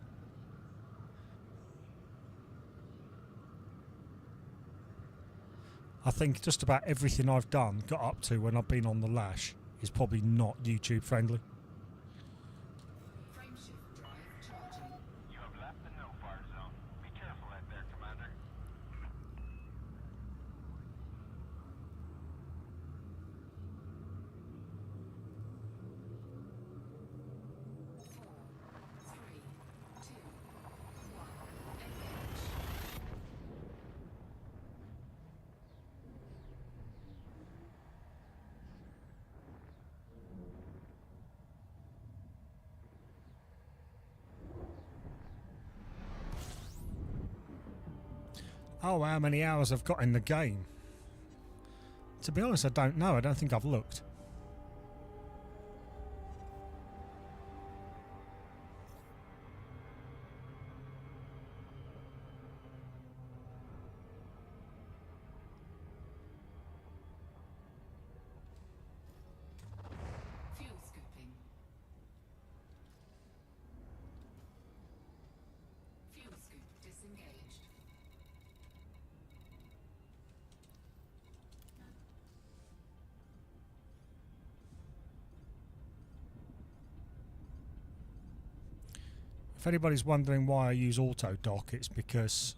I think just about everything I've got up to when I've been on the lash is probably not YouTube friendly. Frameshift drive charging. You have left the no-fire zone. Be careful out there, Commander. 4, 3, 2, 1. Engage. Oh, how many hours I've got in the game? To be honest, I don't know. I don't think I've looked. Fuel scooping. Fuel scoop disengaged. If anybody's wondering why I use auto dock, it's because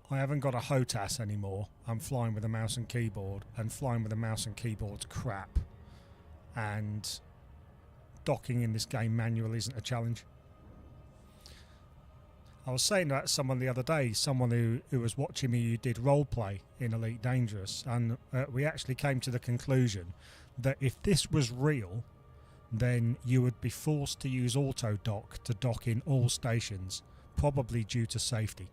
I haven't got a HOTAS anymore. I'm flying with a mouse and keyboard, and flying with a mouse and keyboard's crap. And docking in this game manual isn't a challenge. I was saying that to someone the other day, someone who was watching me who did roleplay in Elite Dangerous, and we actually came to the conclusion that if this was real, then you would be forced to use auto dock to dock in all stations, probably due to safety.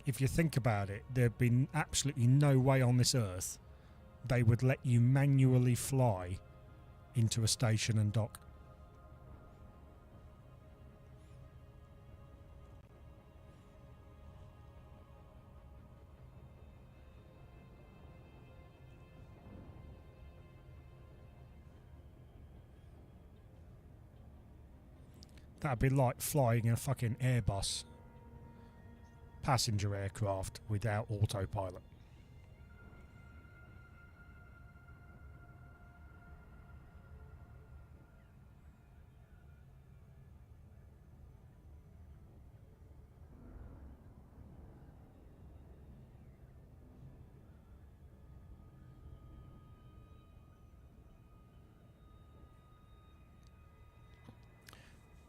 If you think about it, there'd be absolutely no way on this earth they would let you manually fly into a station and dock. That'd be like flying a fucking Airbus passenger aircraft without autopilot.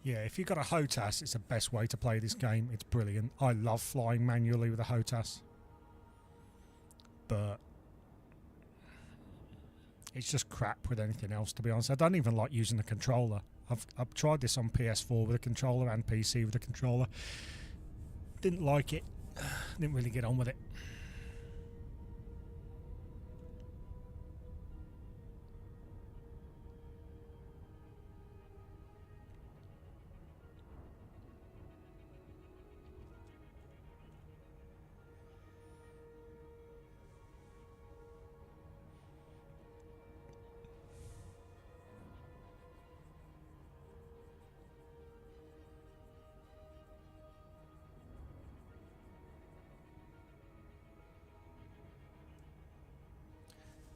Yeah, if you've got a HOTAS, it's the best way to play this game. It's brilliant. I love flying manually with a HOTAS. But it's just crap with anything else, to be honest. I don't even like using the controller. I've tried this on PS4 with a controller and PC with a controller. Didn't like it. Didn't really get on with it.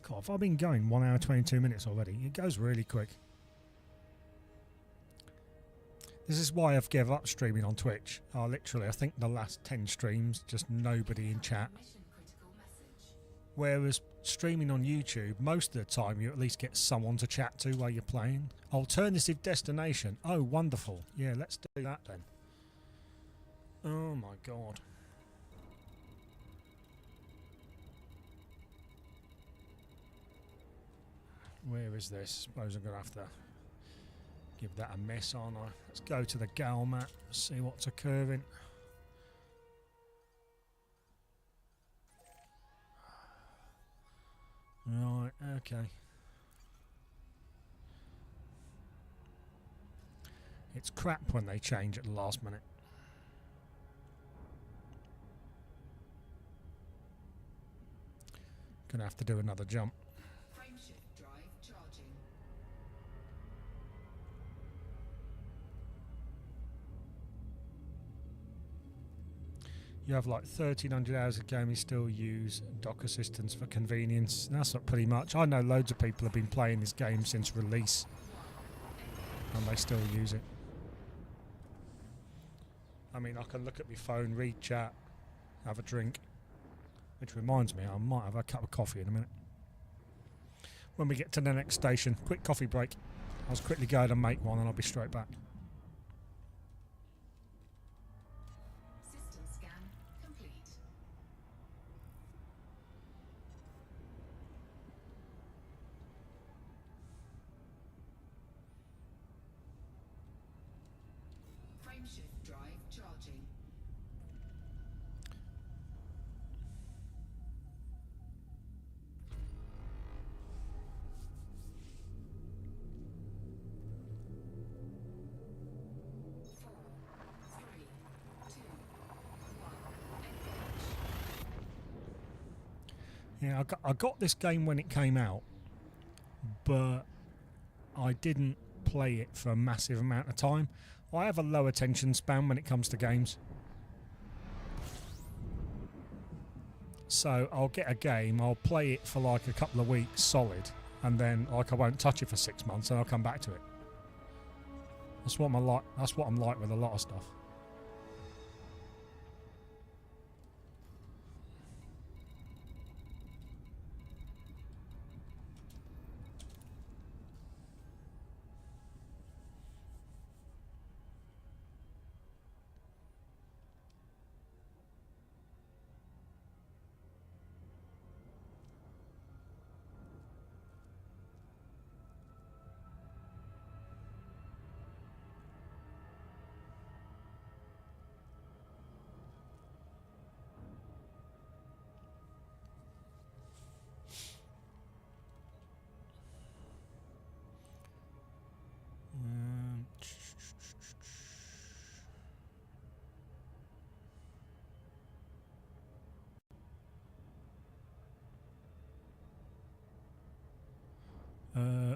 God, have I been going 1 hour 22 minutes already? It goes really quick. This is why I've given up streaming on Twitch. I think the last 10 streams, just nobody in chat. Mission critical message. Whereas streaming on YouTube, most of the time you at least get someone to chat to while you're playing. Alternative destination. Oh, wonderful. Yeah, let's do that then. Oh my god. Where is this? Suppose I'm going to have to give that a miss, aren't I? Let's go to the Gal map, see what's occurring. Right, okay. It's crap when they change at the last minute. Gonna have to do another jump. Frameshift drive charging. You have like 1300 hours of game, you still use dock assistance for convenience. That's not pretty much. I know loads of people have been playing this game since release and they still use it. I mean, I can look at my phone, read chat, have a drink. Which reminds me, I might have a cup of coffee in a minute. When we get to the next station, quick coffee break. I'll just quickly go and make one and I'll be straight back. System scan complete. Frameshift drive charging. Yeah, I got this game when it came out, but I didn't play it for a massive amount of time. I have a low attention span when it comes to games. So I'll get a game, I'll play it for like a couple of weeks solid, and then like I won't touch it for 6 months and I'll come back to it. That's what I'm like with a lot of stuff.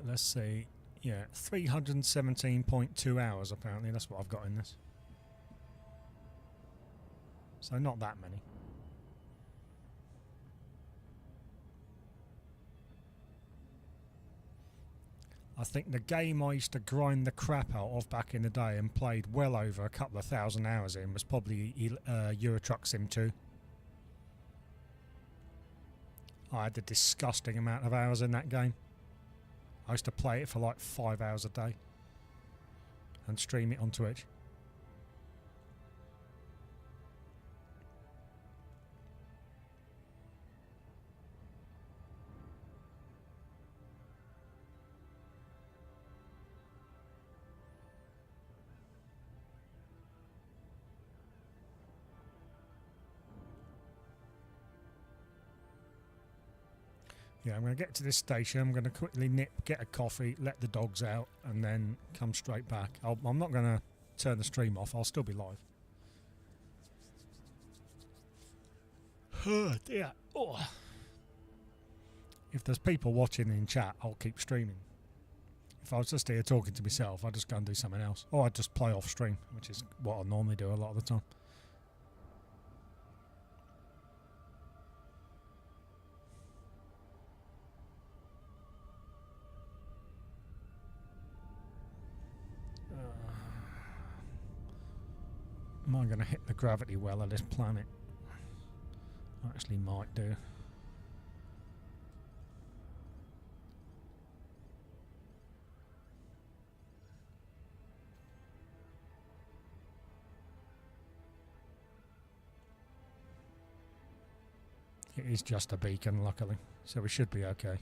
Let's see. Yeah, 317.2 hours apparently. That's what I've got in this. So not that many. I think the game I used to grind the crap out of back in the day and played well over a couple of thousand hours in was probably Euro Truck Sim 2. I had a disgusting amount of hours in that game. I used to play it for like 5 hours a day and stream it on Twitch. Yeah, I'm going to get to this station. I'm going to quickly nip, get a coffee, let the dogs out, and then come straight back. I'm not going to turn the stream off. I'll still be live. Oh, dear. Oh. If there's people watching in chat, I'll keep streaming. If I was just here talking to myself, I'd just go and do something else. Or I'd just play off stream, which is what I normally do a lot of the time. Am I going to hit the gravity well of this planet? I actually might do. It is just a beacon, luckily, so we should be okay.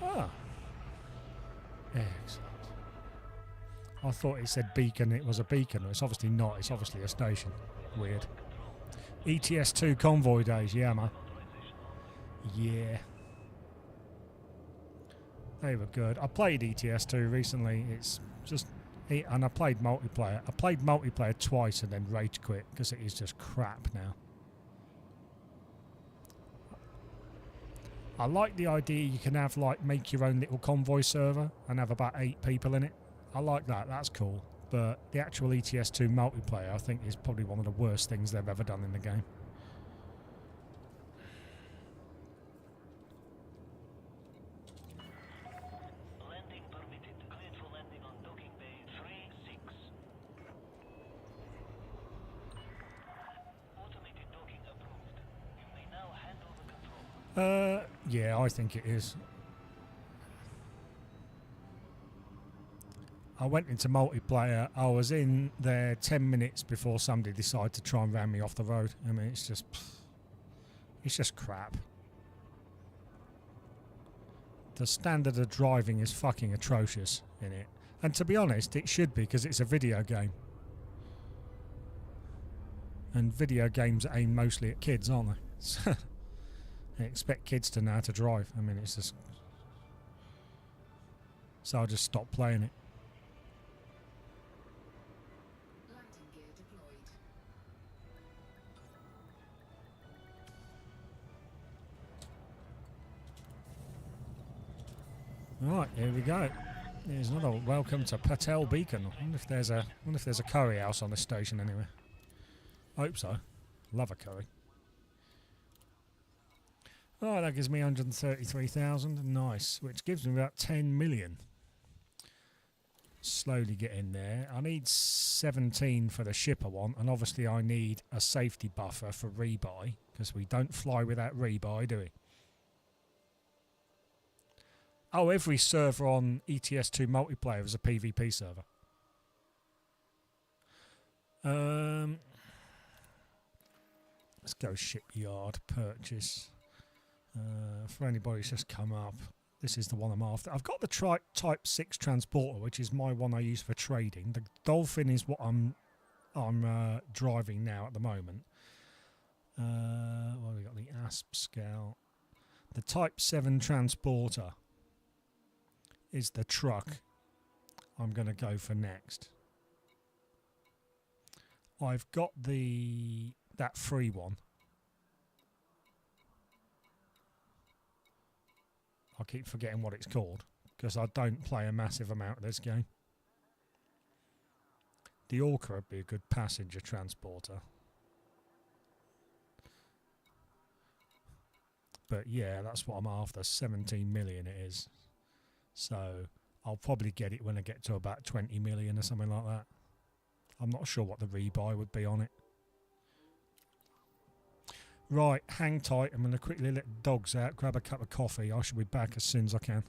Ah. Excellent. I thought it said beacon, it was a beacon. It's obviously not, it's obviously a station. Weird. ETS2 convoy days, yeah, man. Yeah. They were good. I played ETS2 recently. It's just... And I played multiplayer. I played multiplayer twice and then rage quit because it is just crap now. I like the idea you can have, like, make your own little convoy server and have about 8 people in it. I like that. That's cool. But the actual ETS2 multiplayer, I think, is probably one of the worst things they've ever done in the game. Landing permitted. Cleared for landing on docking bay 3-6. Automated docking approved. You may now hand over control. Yeah, I think it is. I went into multiplayer. I was in there 10 minutes before somebody decided to try and ram me off the road. I mean, it's just crap. The standard of driving is fucking atrocious in it. And to be honest, it should be, because it's a video game. And video games are aimed mostly at kids, aren't they? They expect kids to know how to drive. I mean, it's just... So I just stopped playing it. Landing gear deployed. Right, here we go. There's another welcome to Patel Beacon. I wonder if there's a curry house on this station anywhere. I hope so. Love a curry. Oh, that gives me 133,000. Nice. Which gives me about 10 million. Slowly getting there. I need 17 for the ship I want, and obviously I need a safety buffer for rebuy, because we don't fly without rebuy, do we? Oh, every server on ETS2 multiplayer is a PvP server. Let's go shipyard purchase. For anybody who's just come up, this is the one I'm after. I've got the Type 6 transporter, which is my one I use for trading. The Dolphin is what I'm driving now at the moment. Well, we got the Asp Scout. The Type 7 transporter is the truck I'm going to go for next. I've got that free one. I keep forgetting what it's called because I don't play a massive amount of this game. The Orca would be a good passenger transporter. But yeah, that's what I'm after. 17 million it is. So I'll probably get it when I get to about 20 million or something like that. I'm not sure what the rebuy would be on it. Right, hang tight. I'm going to quickly let the dogs out, grab a cup of coffee. I shall be back as soon as I can.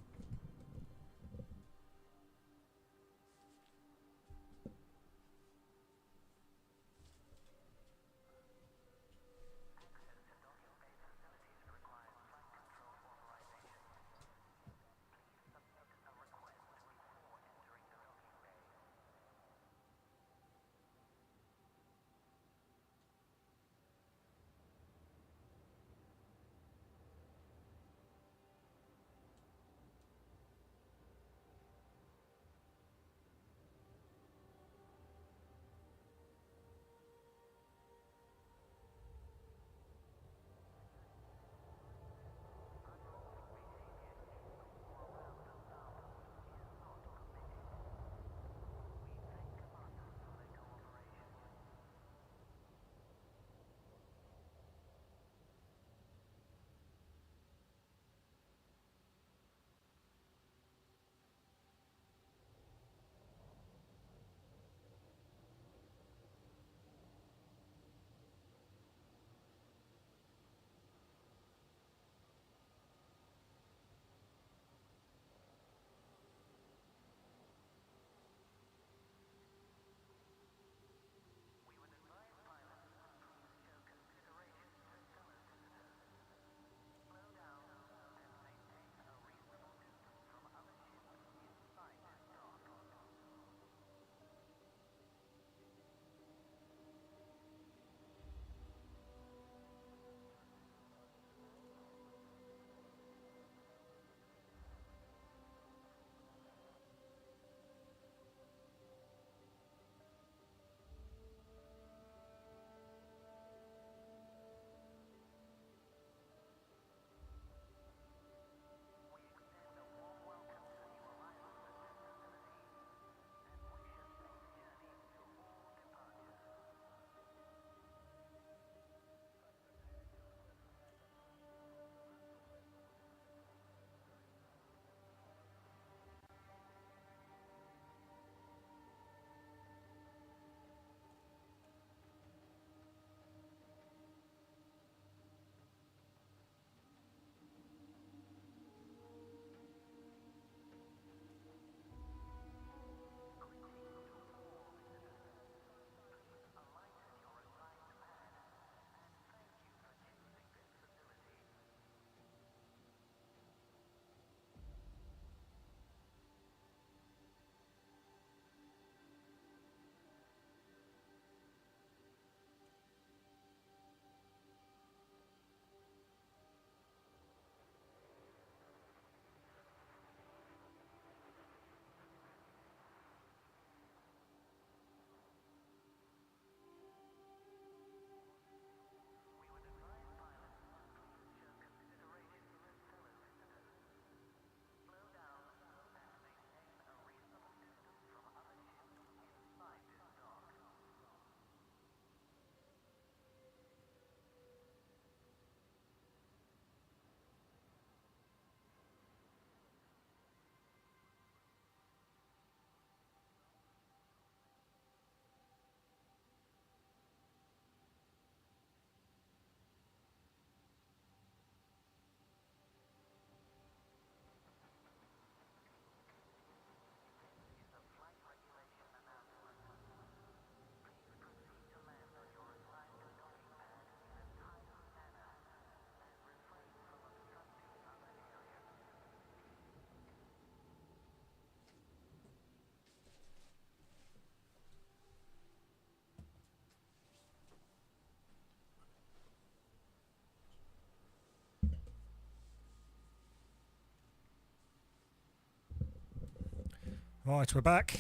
Right, we're back.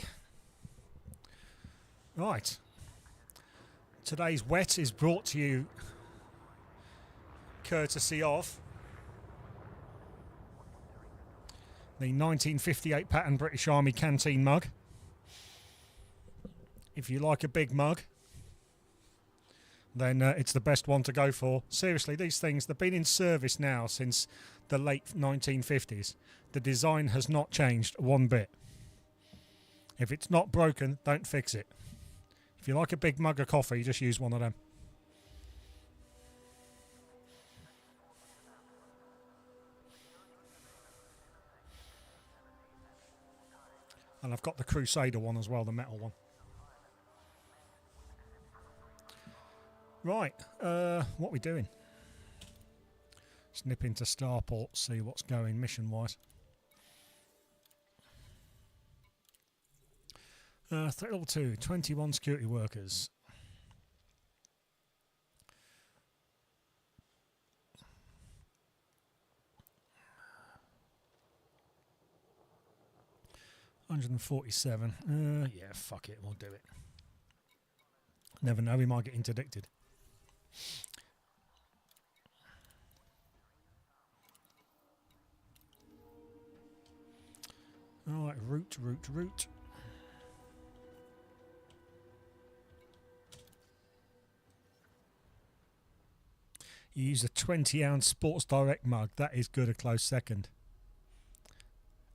Right. Today's wet is brought to you courtesy of the 1958 pattern British Army canteen mug. If you like a big mug, then it's the best one to go for. Seriously, these things, they've been in service now since the late 1950s. The design has not changed one bit. If it's not broken, don't fix it. If you like a big mug of coffee, just use one of them. And I've got the Crusader one as well, the metal one. Right, what are we doing? Let's nip into Starport, see what's going mission-wise. Threat level 2, 21 security workers. $147. Yeah, fuck it, we'll do it. Never know, we might get interdicted. Alright, route. You use a 20-ounce Sports Direct mug. That is good, a close second.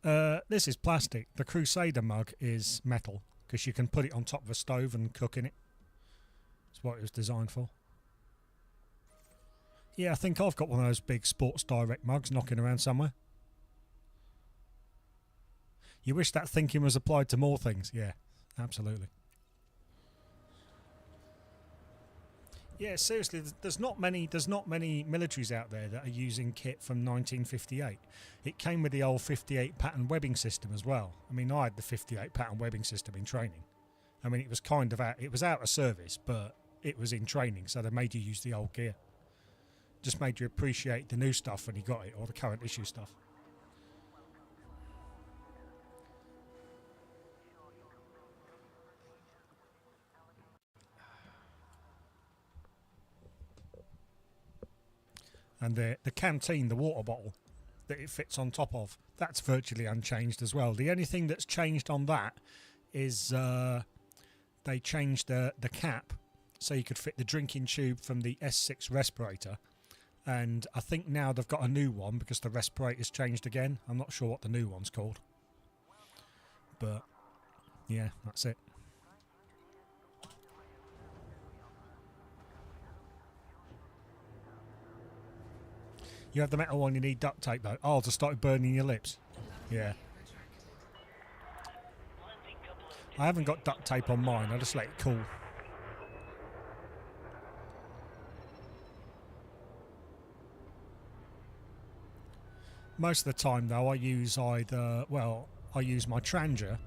This is plastic. The Crusader mug is metal because you can put it on top of a stove and cook in it. That's what it was designed for. Yeah, I think I've got one of those big Sports Direct mugs knocking around somewhere. You wish that thinking was applied to more things. Yeah, absolutely. Yeah, seriously, there's not many militaries out there that are using kit from 1958. It came with the old 58 pattern webbing system as well. I mean, I had the 58 pattern webbing system in training. I mean, it was kind of out of service, but it was in training, so they made you use the old gear. Just made you appreciate the new stuff when you got it, or the current issue stuff. And the canteen, the water bottle that it fits on top of, that's virtually unchanged as well. The only thing that's changed on that is they changed the cap so you could fit the drinking tube from the S6 respirator. And I think now they've got a new one because the respirator's changed again. I'm not sure what the new one's called. But, yeah, that's it. You have the metal one, you need duct tape though. Oh, to start burning your lips. Yeah. I haven't got duct tape on mine, I just let it cool. Most of the time though, I use my Trangia.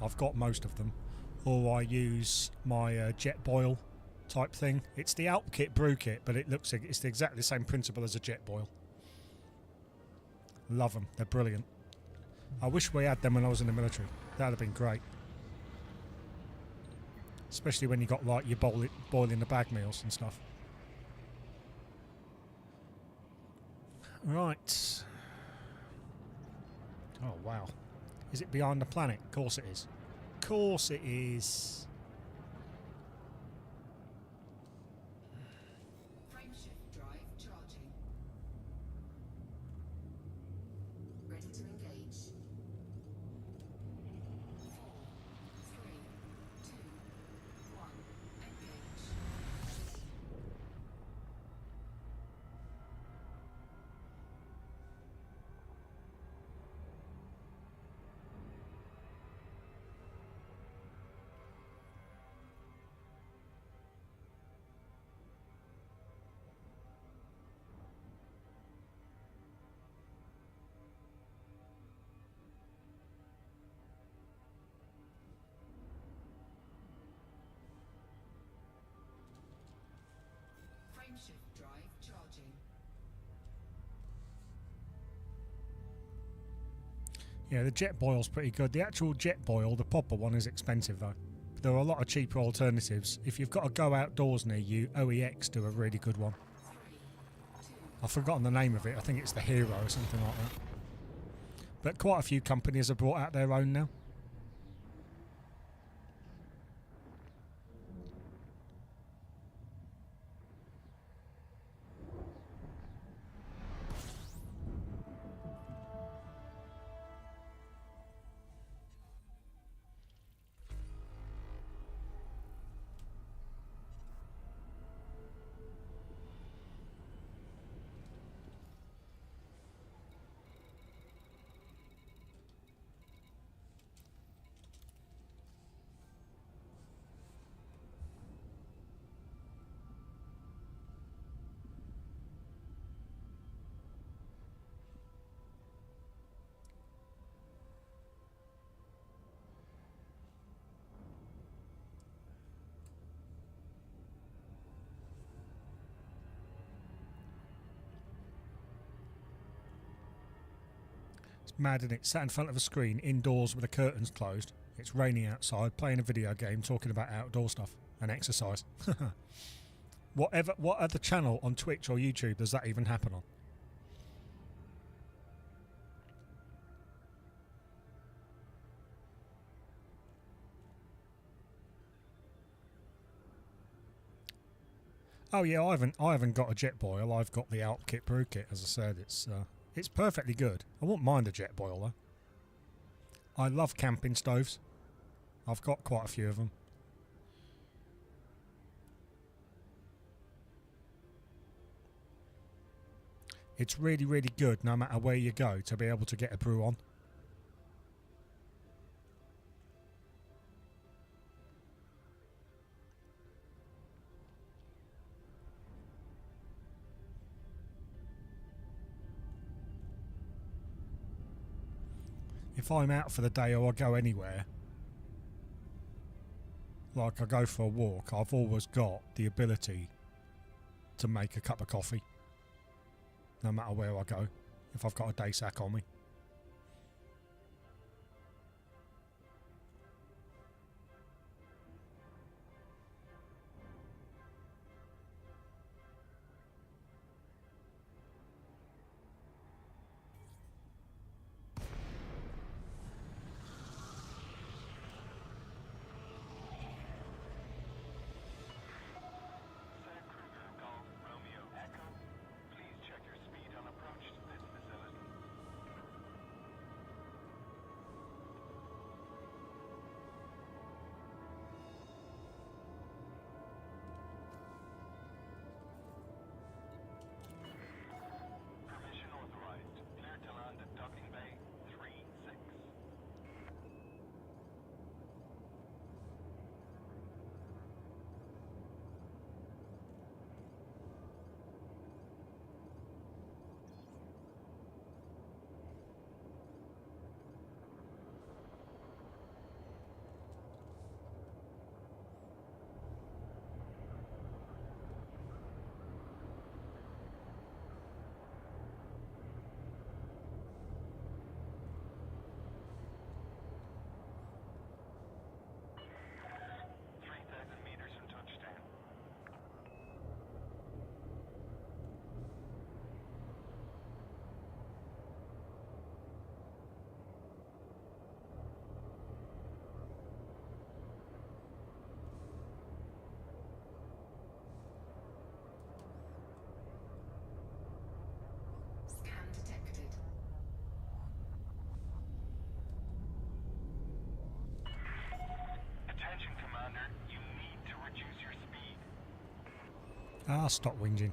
I've got most of them. Or I use my Jetboil type thing. It's the Alpkit brew kit, but it's exactly the same principle as a Jetboil. Love them, they're brilliant. I wish we had them when I was in the military. That'd have been great. Especially when you got like your boiling the bag meals and stuff. Right. Oh wow. Is it behind the planet? Of course it is. Of course it is. Frameshift drive charging. Ready to engage. 4, 3, 2, 1, engage. Yeah, the jet boil's pretty good. The actual jet boil, the popper one, is expensive though. There are a lot of cheaper alternatives. If you've got to go outdoors near you, OEX do a really good one. I've forgotten the name of it. I think it's the Hero or something like that. But quite a few companies have brought out their own now. Mad, isn't it? Sat in front of a screen indoors with the curtains closed. It's raining outside, playing a video game, talking about outdoor stuff and exercise. What other channel on Twitch or YouTube does that even happen on? Oh yeah, I haven't got a jet boil. I've got the Alp Kit brew kit. As I said, it's perfectly good. I won't mind a jet boil though. I love camping stoves. I've got quite a few of them. It's really, really good no matter where you go to be able to get a brew on. If I'm out for the day or I go anywhere, like I go for a walk, I've always got the ability to make a cup of coffee, no matter where I go, if I've got a day sack on me. Sir Kruger Golf Romeo Echo, please check your speed on approach to this facility. Permission authorized. Clear to land at Docking Bay 3-6. Meters from touchdown. Scan detected. Attention, Commander. You need to reduce your speed. Ah, stop whinging.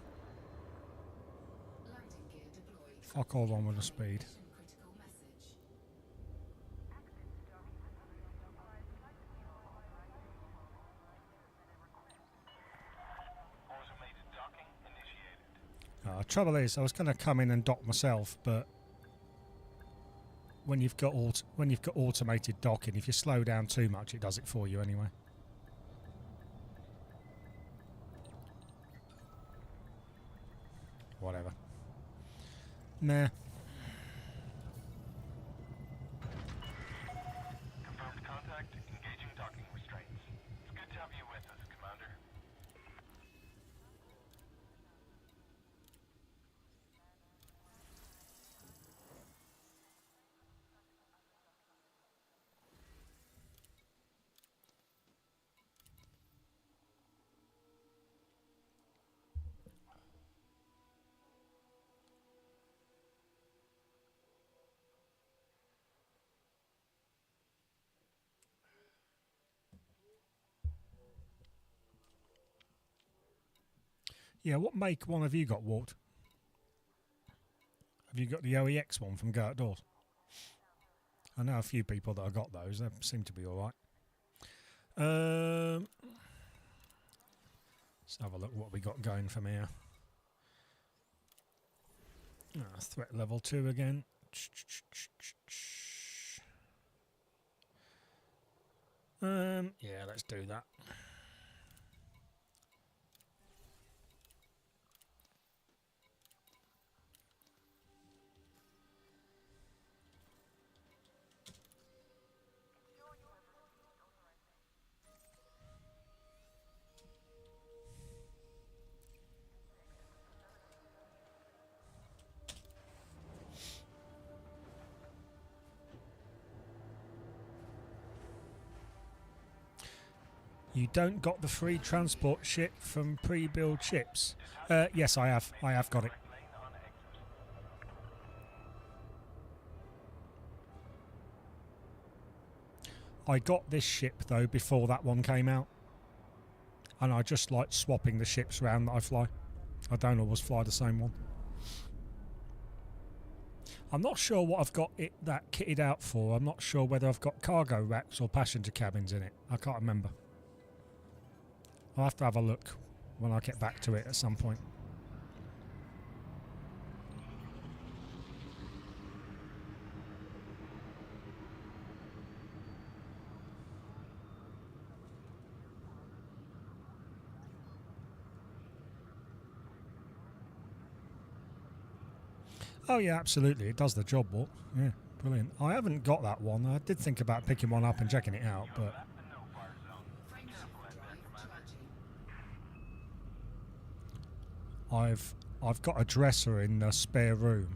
Landing gear deployed. Fuck all on with the speed. Mission critical message. Automated docking initiated. Trouble is, I was going to come in and dock myself, but when you've got automated docking, if you slow down too much, it does it for you anyway. Whatever. Nah. Yeah, what make one have you got, Walt? Have you got the OEX one from Go Outdoors? I know a few people that have got those. They seem to be all right. Let's have a look what we got going from here. Threat level 2 again. Yeah, let's do that. You don't got the free transport ship from pre-build ships? Yes, I have. I have got it. I got this ship though before that one came out, and I just like swapping the ships around that I fly. I don't always fly the same one. I'm not sure what I've got that kitted out for. I'm not sure whether I've got cargo racks or passenger cabins in it. I can't remember. I'll have to have a look when I get back to it at some point. Oh yeah, absolutely. It does the job, Walt. Yeah, brilliant. I haven't got that one. I did think about picking one up and checking it out, but I've got a dresser in the spare room,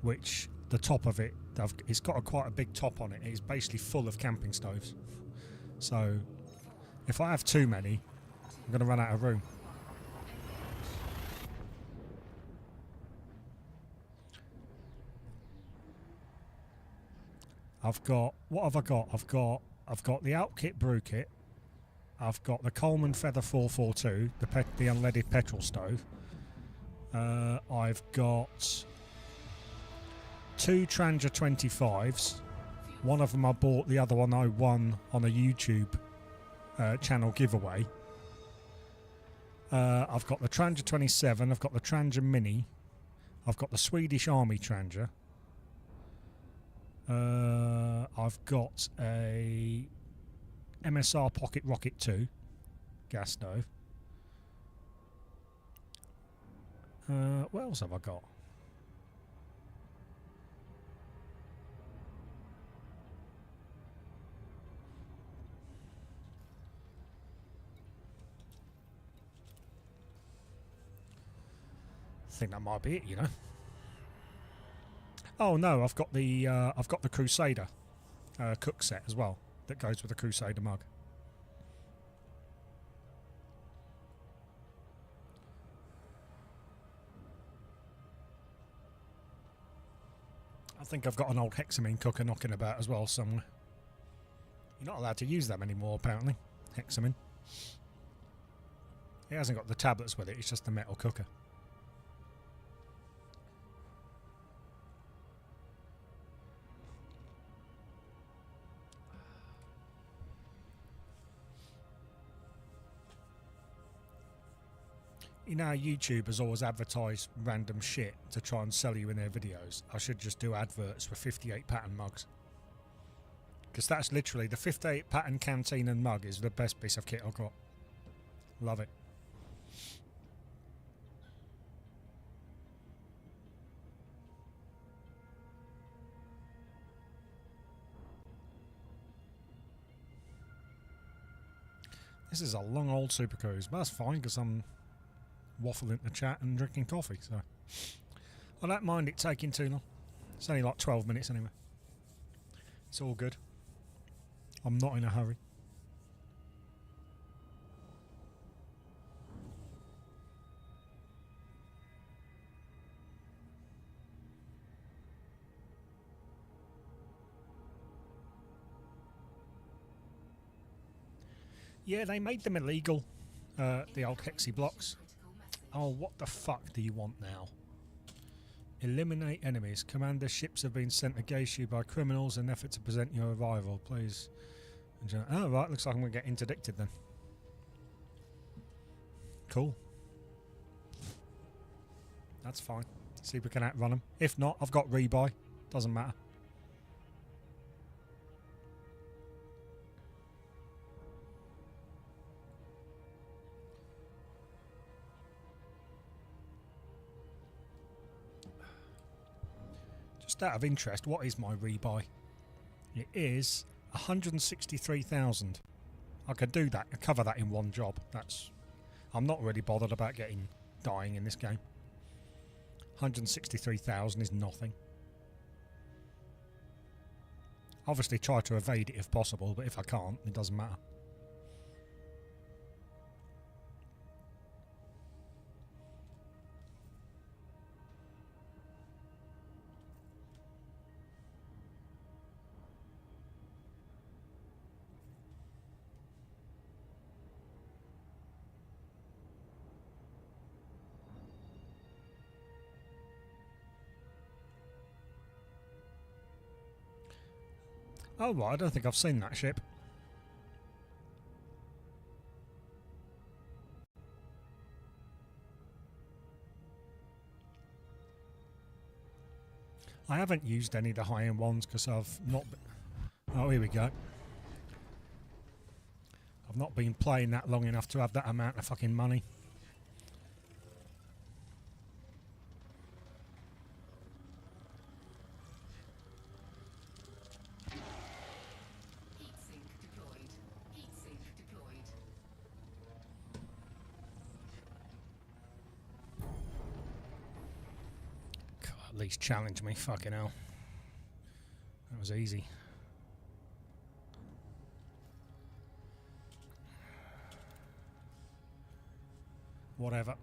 which the top of it, it's got quite a big top on it. It's basically full of camping stoves. So if I have too many, I'm going to run out of room. What have I got? I've got the Outkit brew kit. I've got the Coleman Feather 442, the unleaded petrol stove. I've got 2 Trangia 25s. One of them I bought, the other one I won on a YouTube channel giveaway. I've got the Trangia 27, I've got the Trangia Mini, I've got the Swedish Army Trangia. I've got a MSR Pocket Rocket 2 gas stove. What else have I got? I think that might be it, you know. Oh no, I've got the Crusader cook set as well that goes with the Crusader mug. I think I've got an old Hexamine cooker knocking about as well somewhere. You're not allowed to use them anymore, apparently. Hexamine. It hasn't got the tablets with it, it's just a metal cooker. You know, YouTube has always advertised random shit to try and sell you in their videos. I should just do adverts for 58 pattern mugs. Because that's literally, the 58 pattern canteen and mug is the best piece of kit I've got. Love it. This is a long old Super Cruise, but that's fine because I'm waffling to chat and drinking coffee, so I don't mind it taking too long. It's only like 12 minutes anyway. It's all good. I'm not in a hurry. Yeah, they made them illegal, the old Hexi blocks. Oh, what the fuck do you want now? Eliminate enemies. Commander ships have been sent against you by criminals in an effort to present your arrival. Please. Oh, right. Looks like I'm going to get interdicted then. Cool. That's fine. See if we can outrun them. If not, I've got rebuy. Doesn't matter. Just out of interest, what is my rebuy? It is 163,000. I could do that. I cover that in one job. I'm not really bothered about dying in this game. 163,000 is nothing. Obviously try to evade it if possible, but if I can't, it doesn't matter. Oh right, I don't think I've seen that ship. I haven't used any of the high-end ones because I've not... Oh, here we go. I've not been playing that long enough to have that amount of fucking money. Heatsink deployed. Heatsink deployed. God, at least challenge me, fucking hell. That was easy. Whatever.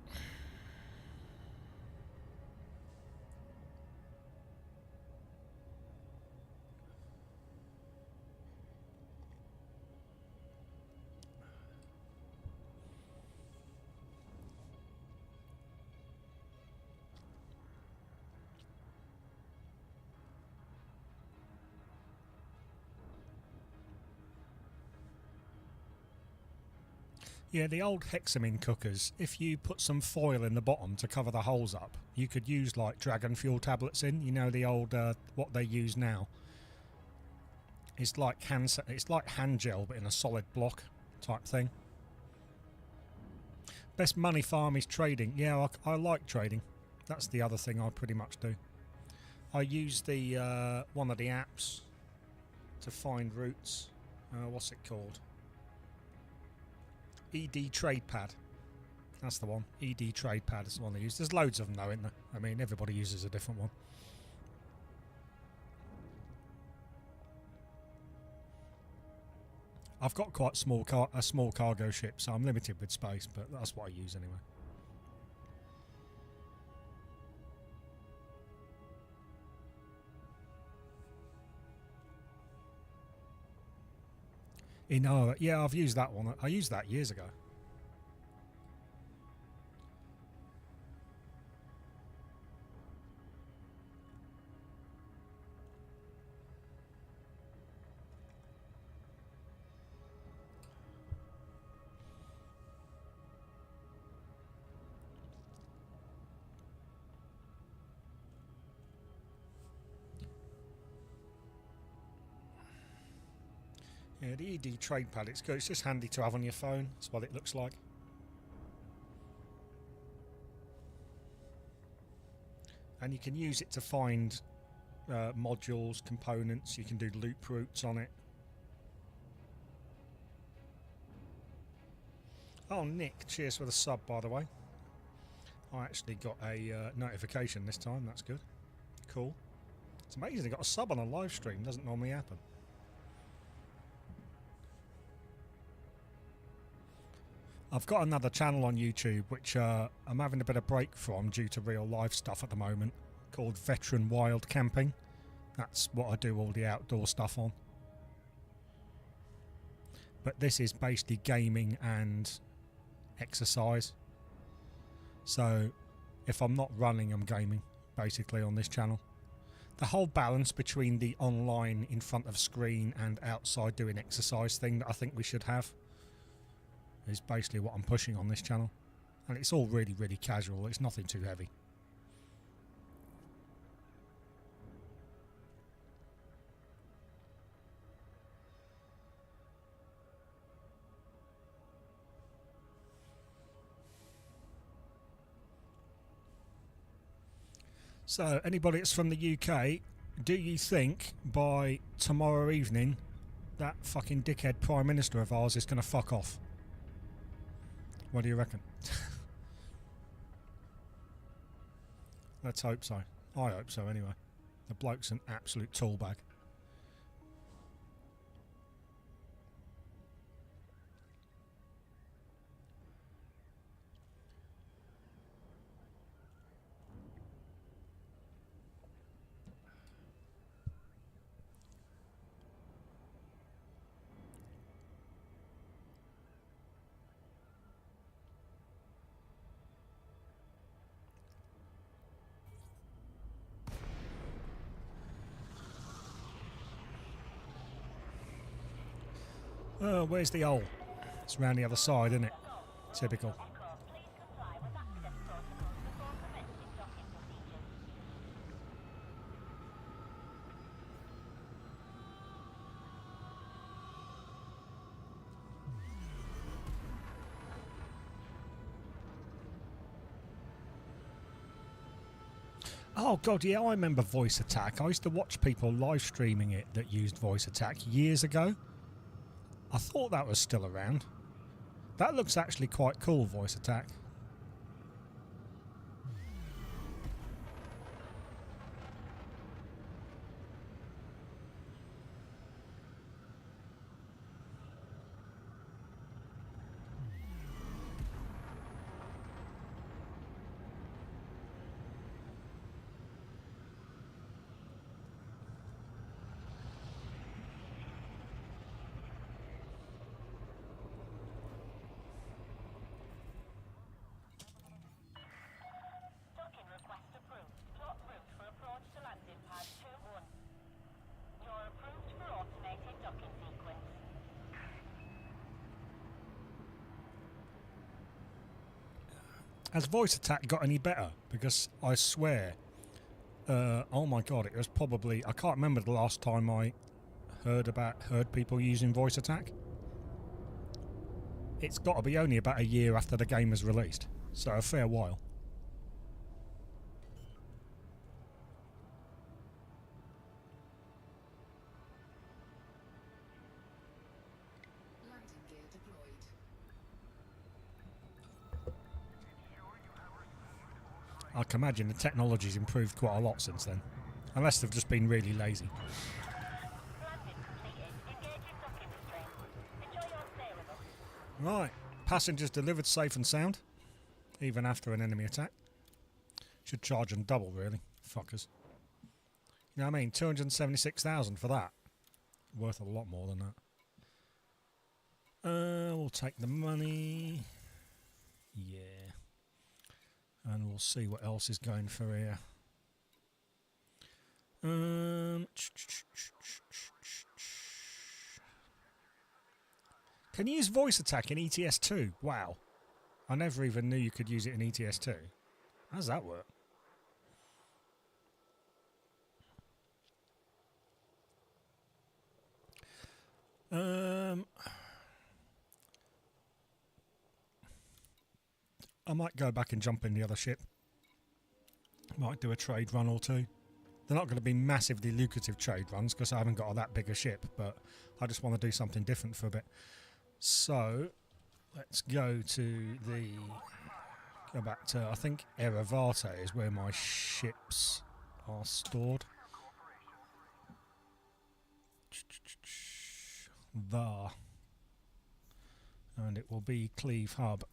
Yeah, the old Hexamin cookers, if you put some foil in the bottom to cover the holes up, you could use like dragon fuel tablets in, you know, the old, what they use now. It's like hand gel, but in a solid block type thing. Best money farm is trading. Yeah, I like trading. That's the other thing I pretty much do. I use the one of the apps to find routes. What's it called? ED TradePad. That's the one. ED TradePad is the one they use. There's loads of them though, isn't there? I mean, everybody uses a different one. I've got quite a small cargo ship, so I'm limited with space, but that's what I use anyway. Yeah, I've used that one. I used that years ago. Yeah, the ED TradePad, it's good. It's just handy to have on your phone. That's what it looks like. And you can use it to find modules, components. You can do loop routes on it. Oh, Nick, cheers for the sub, by the way. I actually got a notification this time. That's good. Cool. It's amazing. I got a sub on a live stream. Doesn't normally happen. I've got another channel on YouTube which I'm having a bit of break from due to real life stuff at the moment, called Veteran Wild Camping. That's what I do all the outdoor stuff on. But this is basically gaming and exercise. So if I'm not running, I'm gaming, basically, on this channel. The whole balance between the online in front of screen and outside doing exercise thing that I think we should have is basically what I'm pushing on this channel. And it's all really, really casual. It's nothing too heavy. So, anybody that's from the UK, do you think by tomorrow evening that fucking dickhead Prime Minister of ours is going to fuck off? What do you reckon? Let's hope so. I hope so anyway. The bloke's an absolute tool bag. Oh, where's the hole? It's round the other side, isn't it? Typical. Oh god, yeah, I remember Voice Attack. I used to watch people live streaming it that used Voice Attack years ago. I thought that was still around. That looks actually quite cool, Voice Attack. Has Voice Attack got any better? Because I swear, oh my god, it was probably, I can't remember the last time I heard people using Voice Attack. It's got to be only about a year after the game was released, so a fair while. Landing gear deployed. I can imagine the technology's improved quite a lot since then. Unless they've just been really lazy. Right, passengers delivered safe and sound, even after an enemy attack. Should charge them double, really. Fuckers. You know what I mean? 276,000 for that. Worth a lot more than that. We'll take the money. Yeah. And we'll see what else is going for here. Can you use Voice Attack in ETS2? Wow. I never even knew you could use it in ETS2. How does that work? I might go back and jump in the other ship. Might do a trade run or two. They're not going to be massively lucrative trade runs because I haven't got that big a ship, but I just want to do something different for a bit. So, let's go back to, I think Eravate is where my ships are stored. There. And it will be Cleve Hub.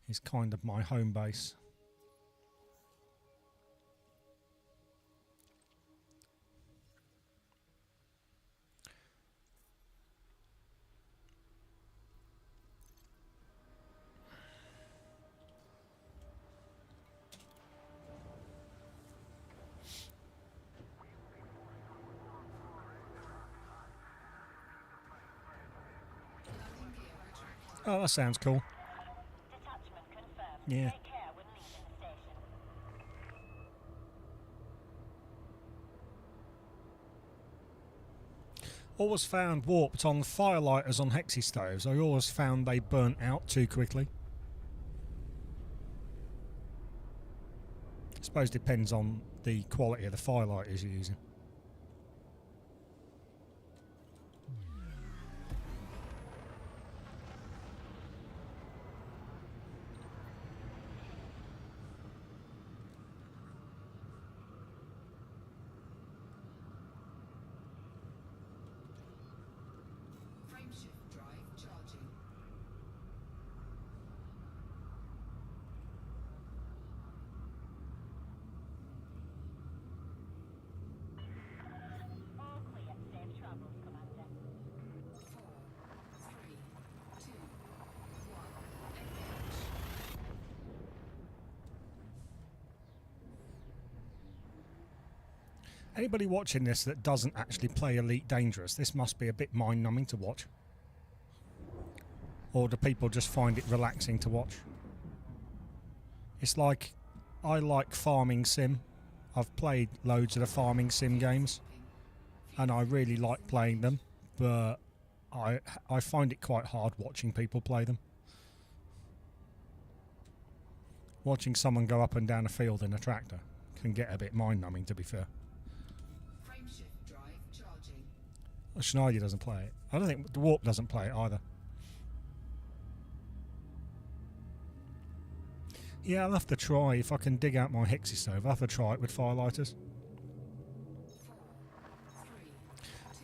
Is kind of my home base. Oh, that sounds cool. Detachment confirmed. Yeah. Take care when leaving the station. Always found warped on firelighters on hexi stoves. I always found they burnt out too quickly. I suppose depends on the quality of the firelighters you're using. Frameshift drive charging. All clear. Safe travels, Commander. 4, 3, 2, 1. Engage. Anybody watching this that doesn't actually play Elite Dangerous, this must be a bit mind-numbing to watch. Or do people just find it relaxing to watch? It's like, I like farming sim. I've played loads of the farming sim games, and I really like playing them, but I find it quite hard watching people play them. Watching someone go up and down a field in a tractor can get a bit mind-numbing, to be fair. Frameshift drive charging. Schneider doesn't play it. I don't think the Warp doesn't play it either. Yeah, I'll have to try. If I can dig out my hexi stove, I'll have to try it with firelighters. 4, 3.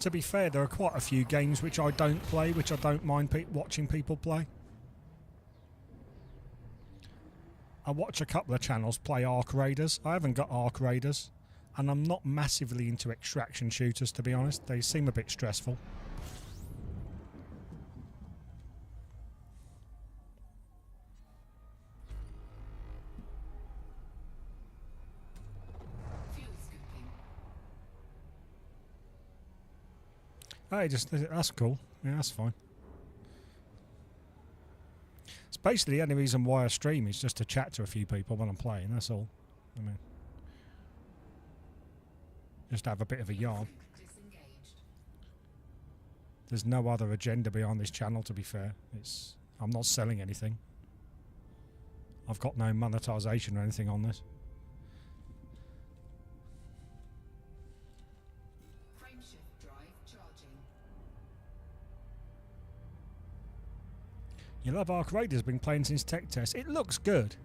To be fair, there are quite a few games which I don't play, which I don't mind watching people play. I watch a couple of channels play Arc Raiders. I haven't got Arc Raiders, and I'm not massively into extraction shooters, to be honest. They seem a bit stressful. Fuel scooping. Hey, that's cool. Yeah, that's fine. It's basically the only reason why I stream is just to chat to a few people when I'm playing. That's all. I mean, just have a bit of a yarn. Disengaged. There's no other agenda behind this channel, to be fair. I'm not selling anything. I've got no monetization or anything on this. Frameshift drive charging. You love Arc Raiders, been playing since tech test. It looks good.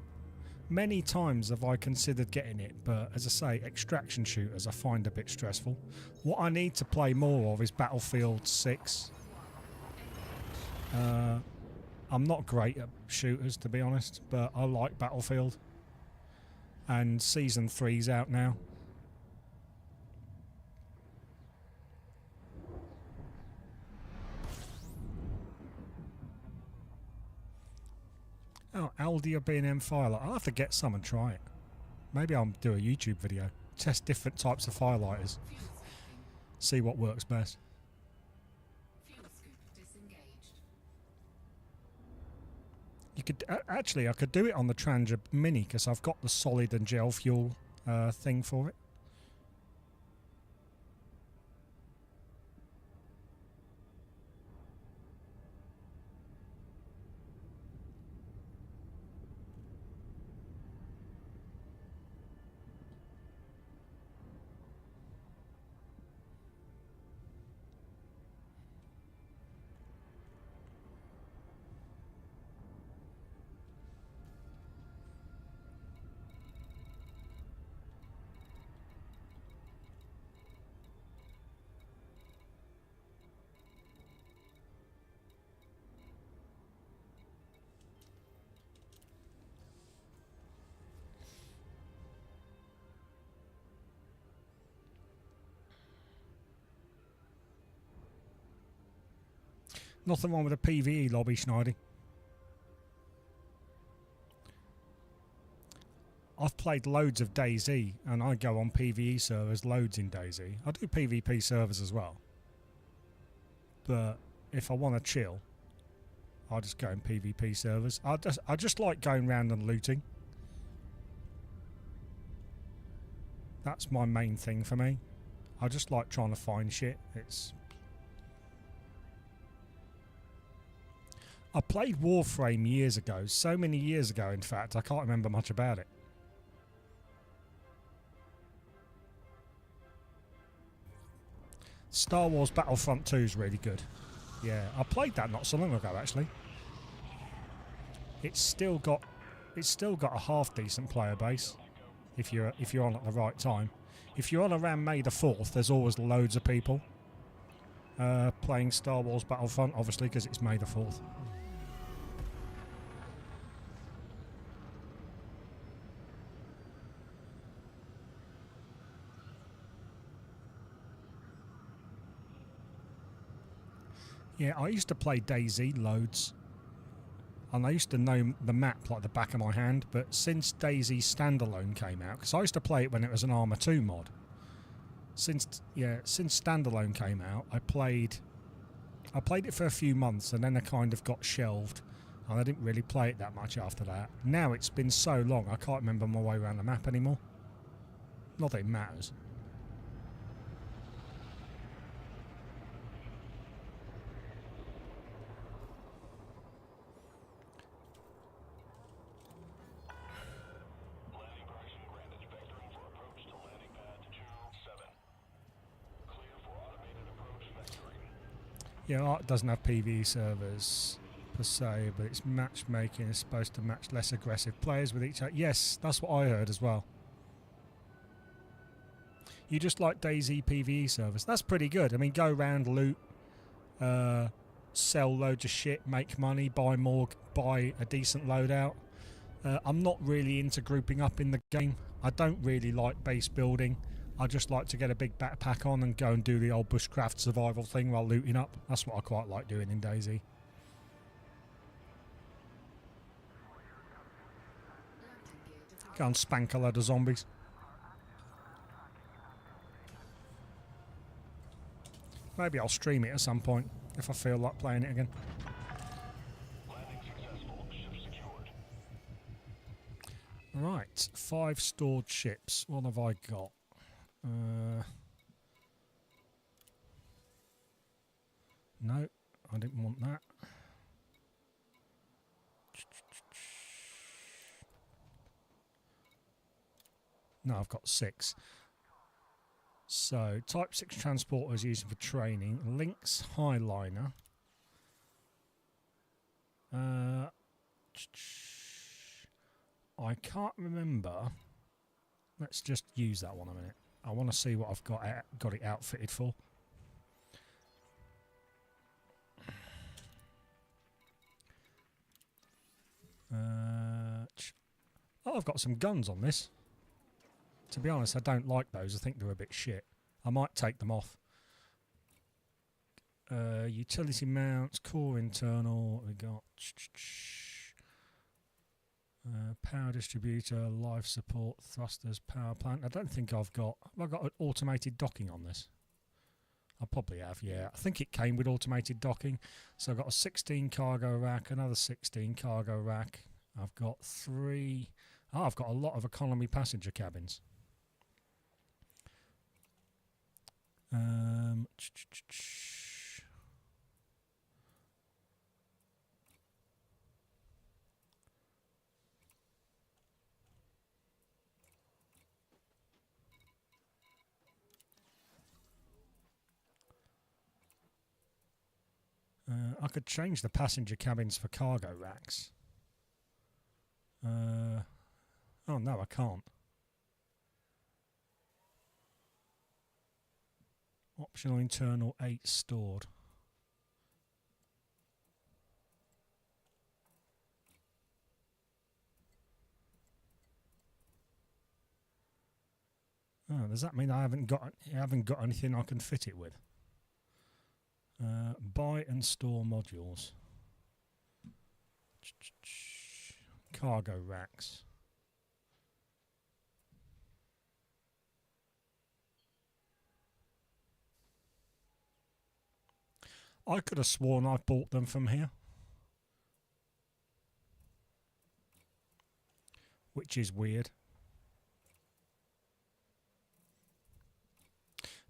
Many times have I considered getting it, but as I say, extraction shooters I find a bit stressful. What I need to play more of is Battlefield 6. I'm not great at shooters, to be honest, but I like Battlefield. And Season 3's out now. Oh, Aldia B&M Firelight. I'll have to get some and try it. Maybe I'll do a YouTube video. Test different types of firelighters. Fuel scooping. See what works best. Fuel scoop disengaged. You could actually, I could do it on the Trangia Mini because I've got the solid and gel fuel thing for it. Nothing wrong with a PvE lobby, Schneidy. I've played loads of DayZ, and I go on PvE servers loads in DayZ. I do PvP servers as well. But if I want to chill, I'll just go in PvP servers. I just like going around and looting. That's my main thing for me. I just like trying to find shit. I played Warframe years ago, so many years ago in fact, I can't remember much about it. Star Wars Battlefront 2 is really good. Yeah, I played that not so long ago actually. It's still got a half decent player base if you're on at the right time. If you're on around May the 4th, there's always loads of people playing Star Wars Battlefront, obviously because it's May the 4th. Yeah, I used to play DayZ loads. And I used to know the map like the back of my hand, but since DayZ Standalone came out, because I used to play it when it was an Arma 2 mod. Since Standalone came out, I played it for a few months and then I kind of got shelved and I didn't really play it that much after that. Now it's been so long I can't remember my way around the map anymore. Not that it matters. Landing permission granted. Vectoring for approach to landing pad 27. Clear for automated approach vectoring. Yeah, Ark doesn't have PvE servers per se, but its matchmaking is supposed to match less aggressive players with each other. Yes, that's what I heard as well. You just like DayZ PvE servers. That's pretty good. I mean, go around, loot, sell loads of shit, make money, buy a decent loadout. I'm not really into grouping up in the game. I don't really like base building. I just like to get a big backpack on and go and do the old bushcraft survival thing while looting up. That's what I quite like doing in DayZ. Go and spank a load of zombies. Maybe I'll stream it at some point if I feel like playing it again. Landing successful. Ship secured. Right, 5 stored ships. What have I got? No, I didn't want that. No, I've got 6. So, Type 6 transporters using for training. Lynx Highliner. I can't remember. Let's just use that one a minute. I want to see what I've got it outfitted for. Oh, I've got some guns on this. To be honest, I don't like those. I think they're a bit shit. I might take them off. Utility mounts, core internal. We got power distributor, life support, thrusters, power plant. I don't think I've got an automated docking on this. I probably have, yeah. I think it came with automated docking. So I've got a 16 cargo rack, another 16 cargo rack. I've got 3. Oh, I've got a lot of economy passenger cabins. I could change the passenger cabins for cargo racks. Oh no, I can't. Optional internal 8 stored. Oh, does that mean I haven't got anything I can fit it with? Buy and store modules. Cargo racks. I could have sworn I bought them from here. which is weird.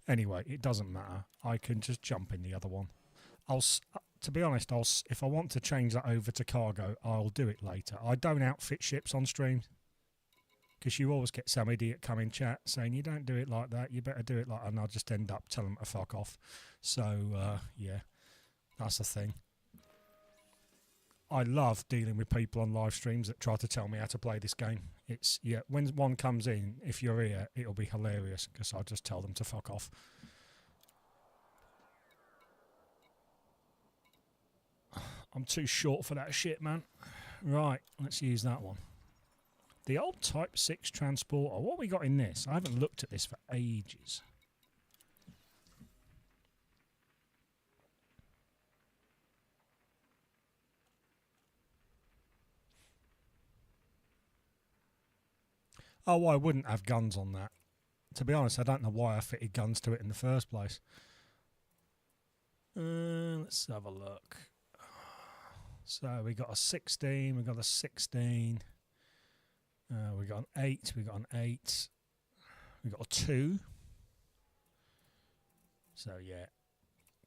Anyway, it doesn't matter. I can just jump in the other one. To be honest, if I want to change that over to cargo, I'll do it later. I don't outfit ships on stream because you always get some idiot come in chat saying you don't do it like that. You better do it like, and I'll just end up telling them to fuck off. So yeah, that's the thing. I love dealing with people on live streams that try to tell me how to play this game. It's, yeah, when one comes in, if you're here, it'll be hilarious because I'll just tell them to fuck off. I'm too short for that shit, man. Right, let's use that one. The old Type 6 transporter. What we got in this? I haven't looked at this for ages. Oh, I wouldn't have guns on that. To be honest, I don't know why I fitted guns to it in the first place. Let's have a look. So we got a 16, we got a 16, we got an 8, we got an 8, we got a 2. So yeah,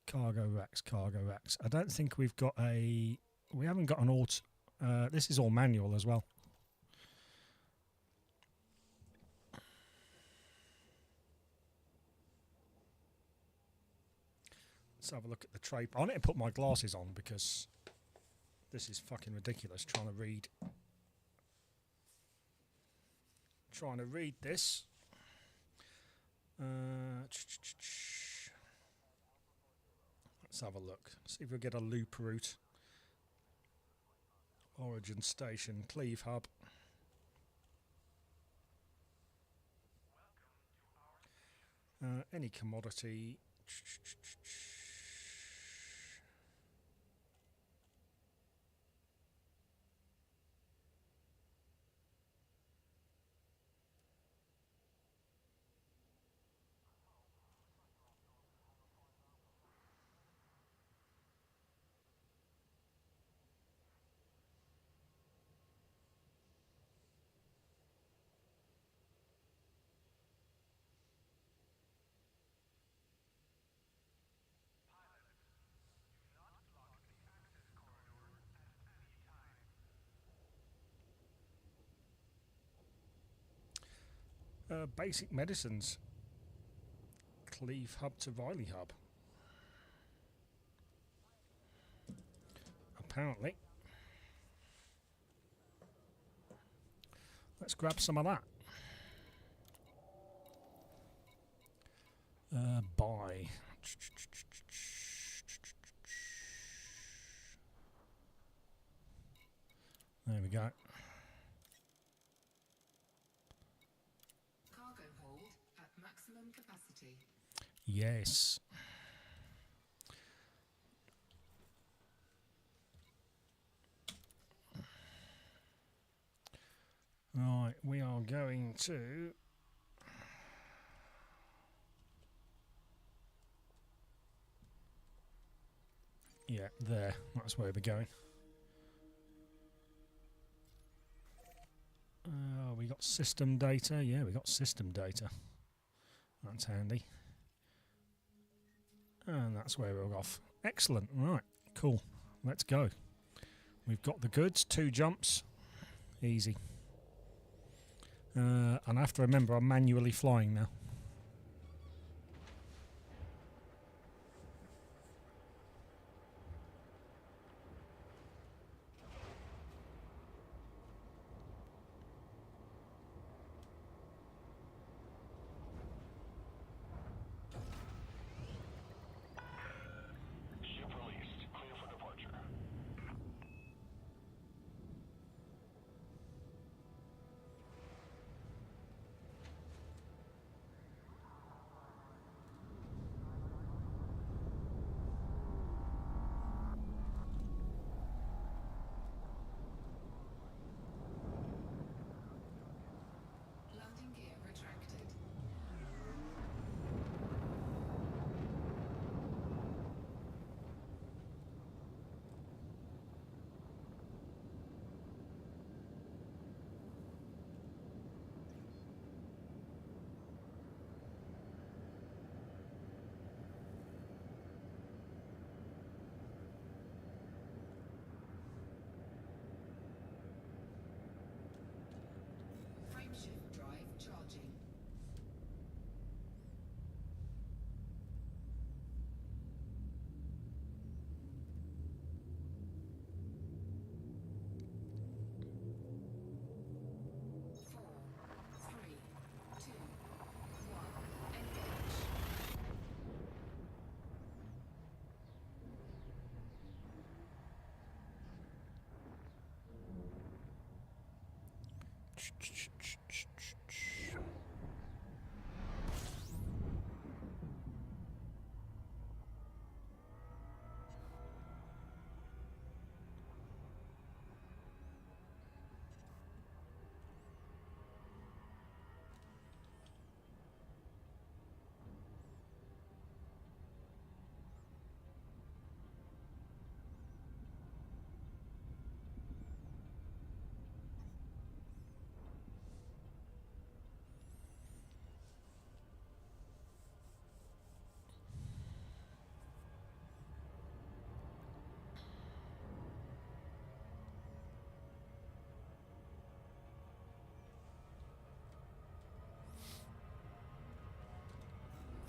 cargo racks, cargo racks. I don't think we've got a, we haven't got an auto, this is all manual as well. Let's have a look at the tray. I need to put my glasses on because this is fucking ridiculous trying to read. Trying to read this. Let's have a look. See if we get a loop route. Origin station, Cleve hub. Any commodity. Basic medicines. Cleve hub to Riley hub. Apparently. Let's grab some of that. Buy. There we go. Cargo hold at maximum capacity. Yes. Right, we are going to... Yeah, there. That's where we're going. We got system data. Yeah, we got system data. That's handy. And that's where we're off. Excellent. Right, cool. Let's go. We've got the goods. 2 jumps. Easy. And I have to remember I'm manually flying now. Ship released. Clear for departure.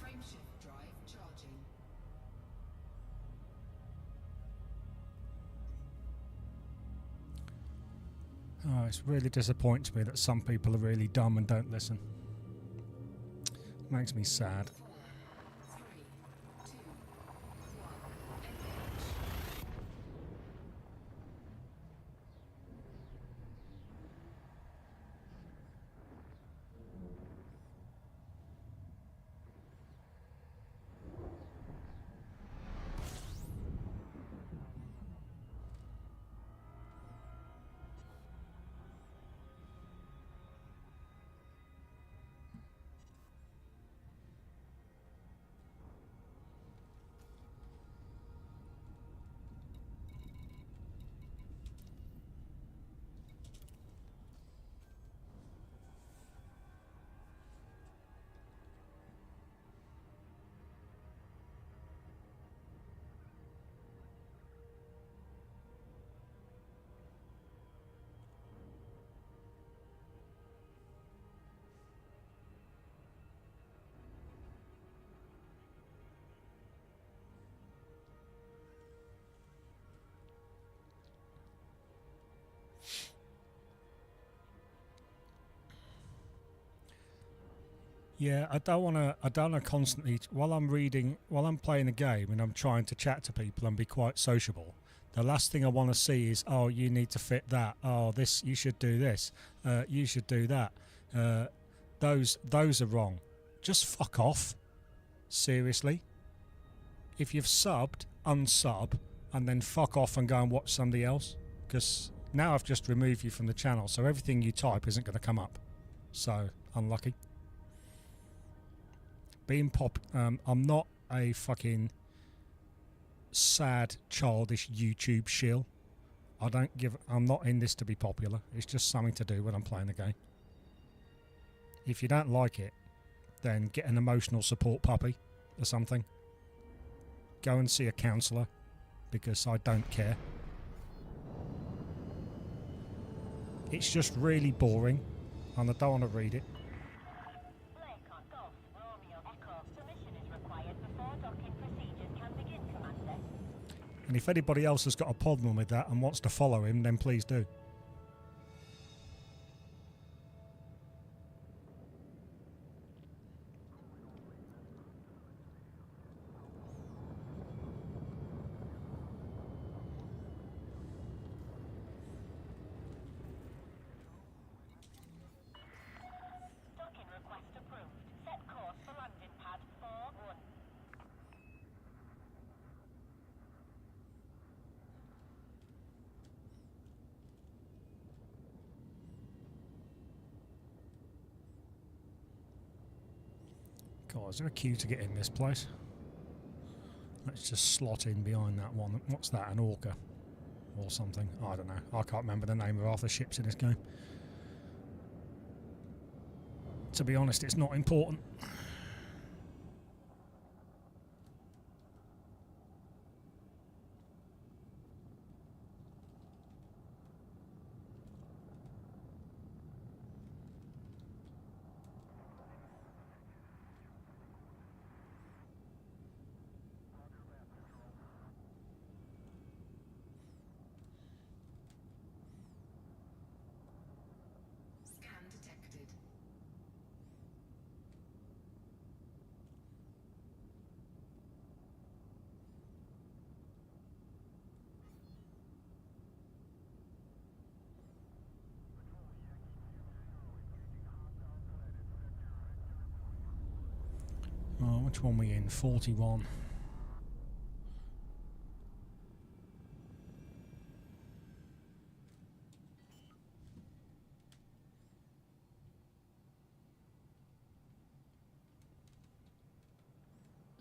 Frameshift drive charging. Oh, it's really disappoints me that some people are really dumb and don't listen. Makes me sad. 4, 3, 2, 1. Engage. Yeah, I don't want to. I don't want to constantly while I'm reading, while I'm playing a game, and I'm trying to chat to people and be quite sociable. The last thing I want to see is, oh, you need to fit that. Oh, this you should do this. You should do that. Those are wrong. Just fuck off. Seriously. If you've subbed, unsub, and then fuck off and go and watch somebody else. Because now I've just removed you from the channel, so everything you type isn't going to come up. So unlucky. Being I'm not a fucking sad, childish YouTube shill. I'm not in this to be popular. It's just something to do when I'm playing the game. If you don't like it, then get an emotional support puppy or something. Go and see a counsellor, because I don't care. It's just really boring, and I don't want to read it. Blake on Golf, Romeo Echo. Submission is required before docking procedures can begin, Commander. And if anybody else has got a problem with that and wants to follow him, then please do. Docking request approved. Set course for landing pad 4-1. God, is there a queue to get in this place? Let's just slot in behind that one. What's that, an orca? Or something? I don't know. I can't remember the name of half the ships in this game. To be honest, it's not important. Scan detected. Which one we in? 41.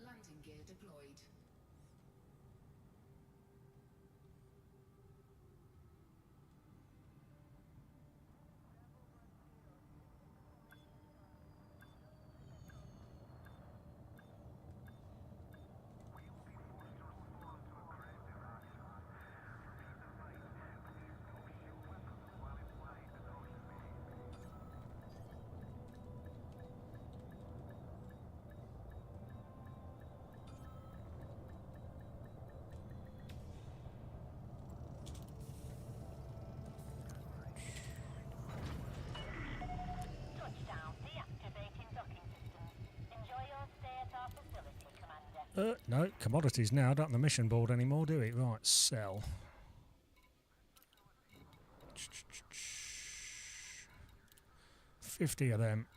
Landing gear deployed. Touchdown. Deactivating docking systems. Enjoy your stay at our facility, Commander. No, commodities now. Don't on the mission board anymore, do it? Right, sell. 50 of them.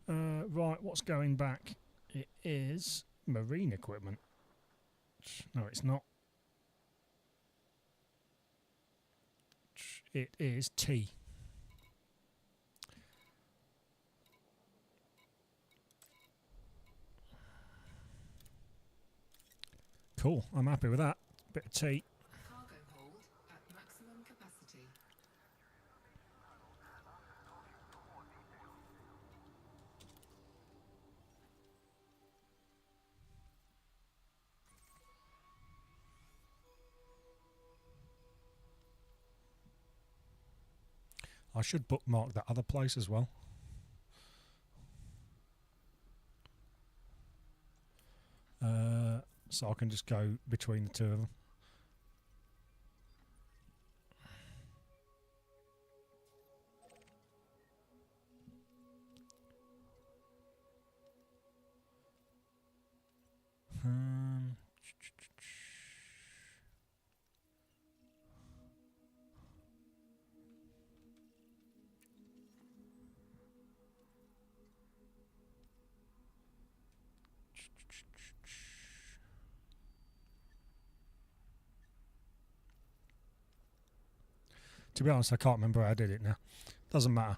Right, what's going back? It is marine equipment. No, it's not. It is tea. Cool, I'm happy with that. Bit of tea. Cargo hold at maximum capacity. I should bookmark that other place as well. So I can just go between the two of them. Um, To be honest, I can't remember how I did it now. Doesn't matter.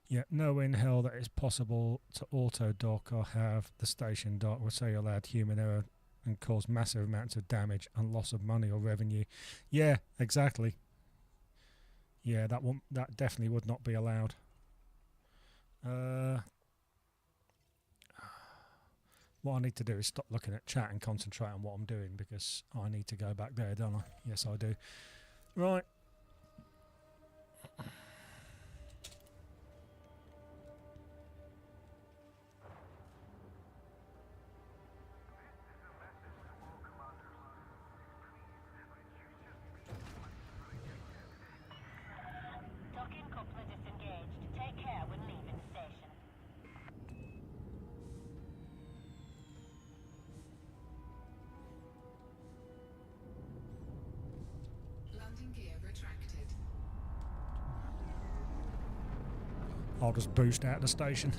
Yeah, no in hell that it's possible to auto dock or have the station dock will say you'll add human error and cause massive amounts of damage and loss of money or revenue. Yeah, exactly. Yeah, that definitely would not be allowed. What I need to do is stop looking at chat and concentrate on what I'm doing because I need to go back there, don't I? Yes, I do. Right. Docking coupler disengaged. Take care when leaving the station. Landing gear retracted. I'll just boost out the station.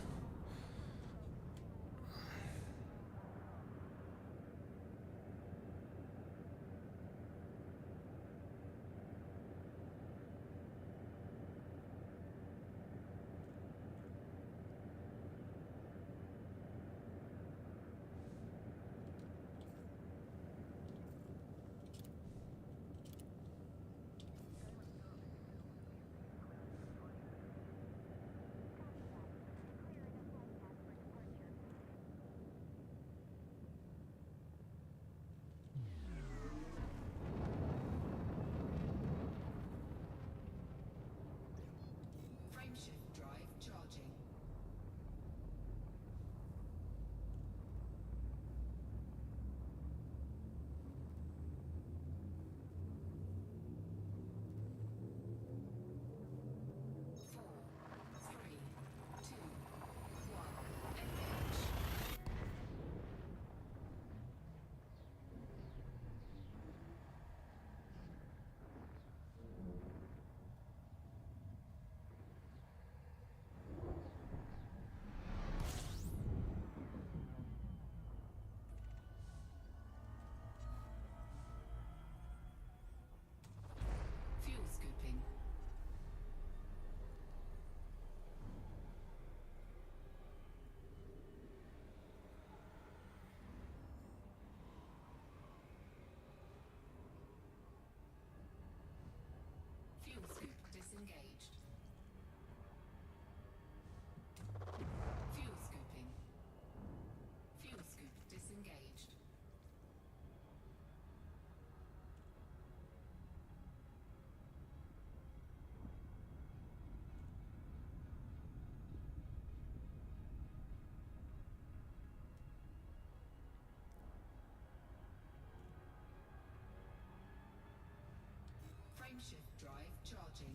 Frameshift drive charging.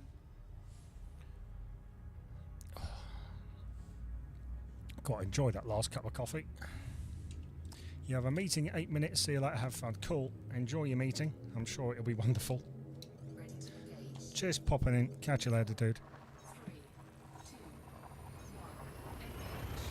Quite enjoyed that last cup of coffee. You have a meeting in 8 minutes. See you later. Have fun. Cool. Enjoy your meeting. I'm sure it'll be wonderful. Ready to engage. Cheers for popping in. Catch you later, dude. 3, 2, 1, engage.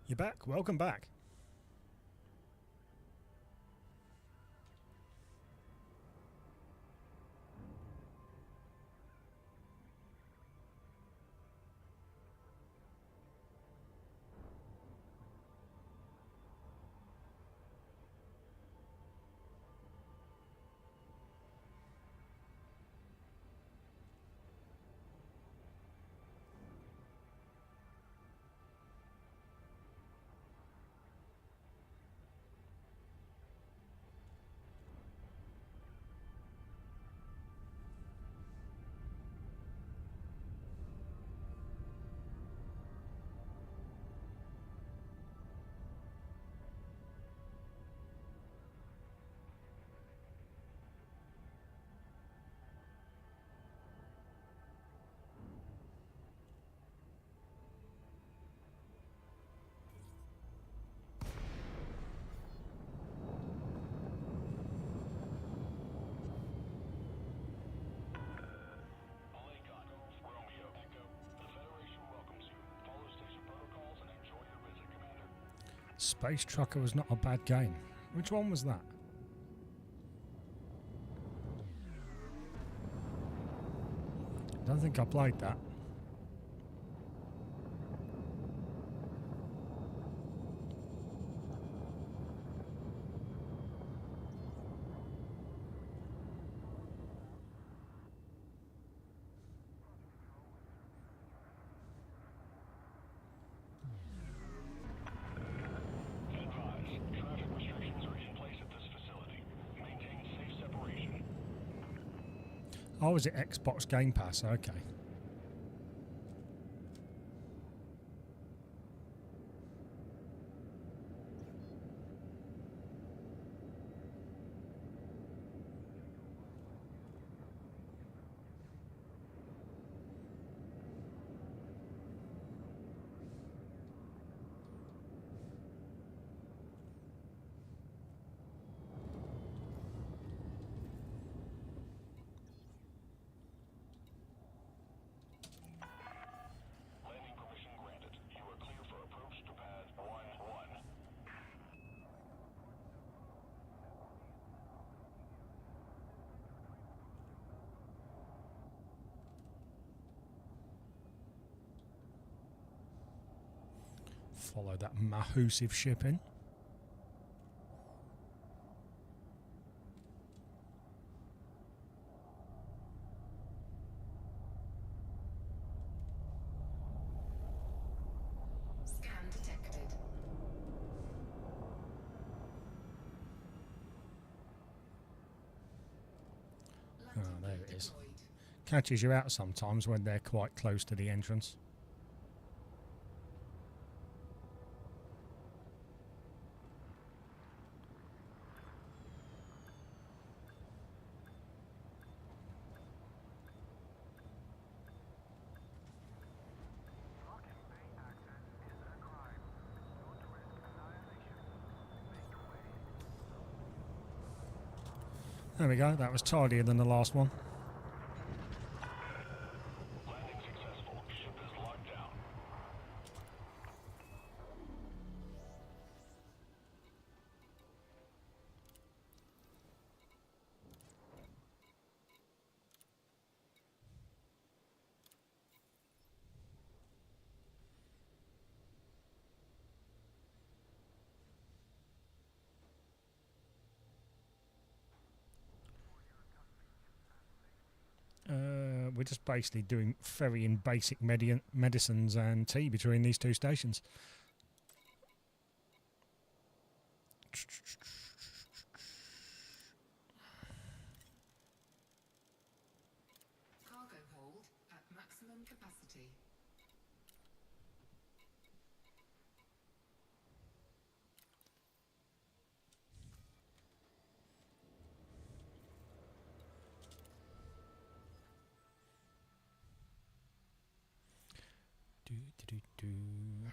You're back. Welcome back. Malay Golf Romeo Echo. The Federation welcomes you. Follow station protocols and enjoy your visit, Commander. Space Trucker was not a bad game. Which one was that? I don't think I played that. Advise, traffic restrictions are in place at this facility. Maintain safe separation. Oh, was it Xbox Game Pass? Okay. Landing permission granted. You are clear for approach to pad 1-1. Follow that massive ship in. Scan detected. Landing there gear it is. deployed. Catches you out sometimes when they're quite close to the entrance. Blocking bay access is a crime. Don't risk annihilation. Make way. There we go. That was tidier than the last one. Landing successful. Ship is locked down. we're just basically doing ferrying basic medicines and tea between these two stations. Cargo hold at maximum capacity. Do, do, do, do.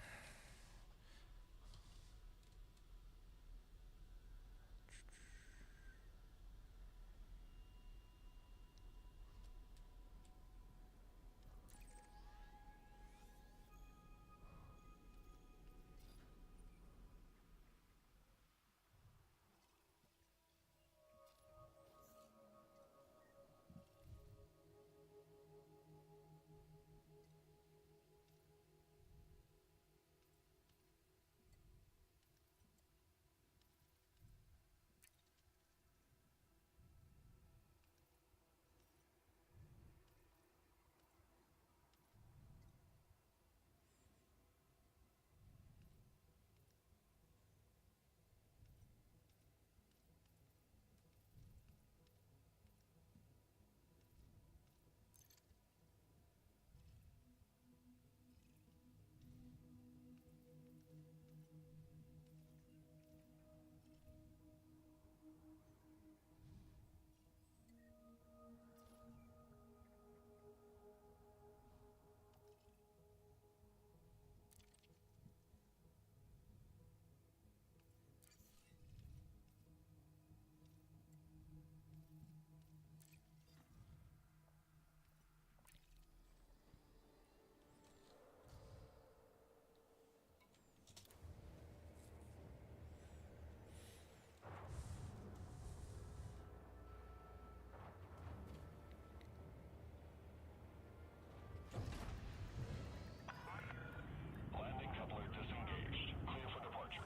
Landing coupler disengaged. Clear for departure.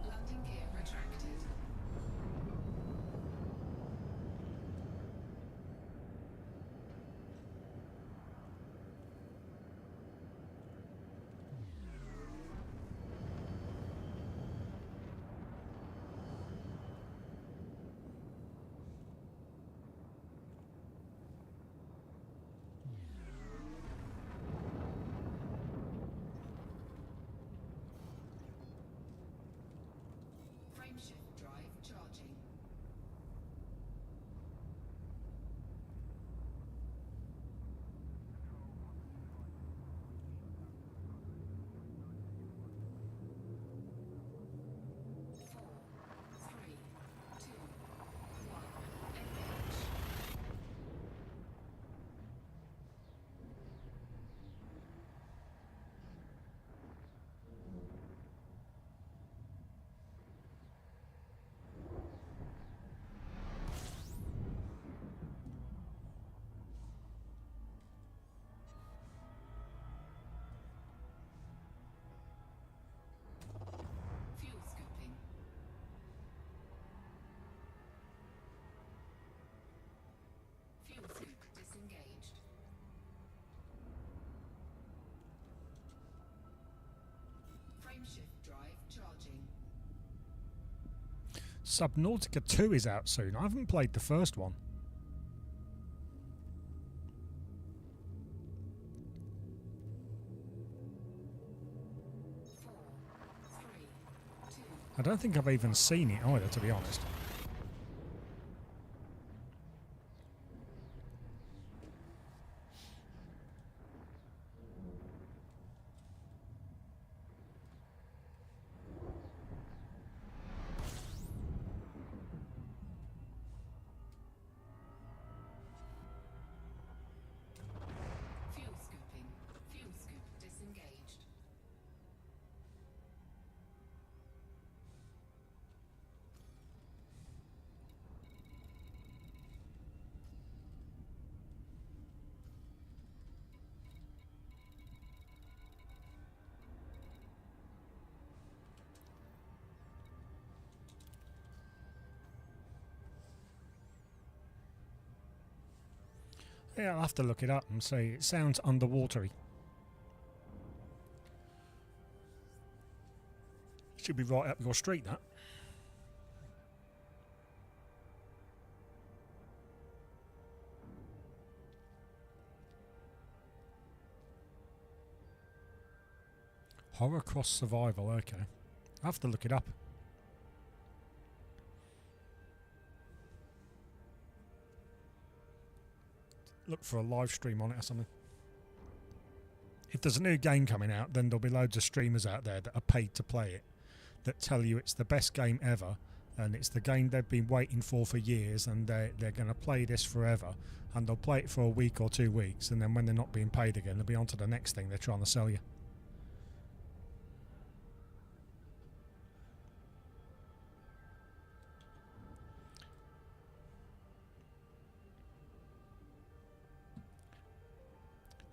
Landing gear retracted. Frameshift drive charging. Four, three, two, one, engage. Fuel scooping. Fuel scoop disengaged. Frameshift drive charging. Subnautica 2 is out soon. I haven't played the first one. Four, three, two, I don't think I've even seen it either, to be honest. fuel scooping. Fuel scoop disengaged. Yeah, I'll have to look it up and see. It sounds underwatery. Should be right up your street, that. Horror Cross Survival, okay. I'll have to look it up. Look for a live stream on it or something. If there's a new game coming out, then there'll be loads of streamers out there that are paid to play it, that tell you it's the best game ever, and it's the game they've been waiting for years, and they're going to play this forever, and they'll play it for a week or 2 weeks, and then when they're not being paid again, they'll be on to the next thing they're trying to sell you.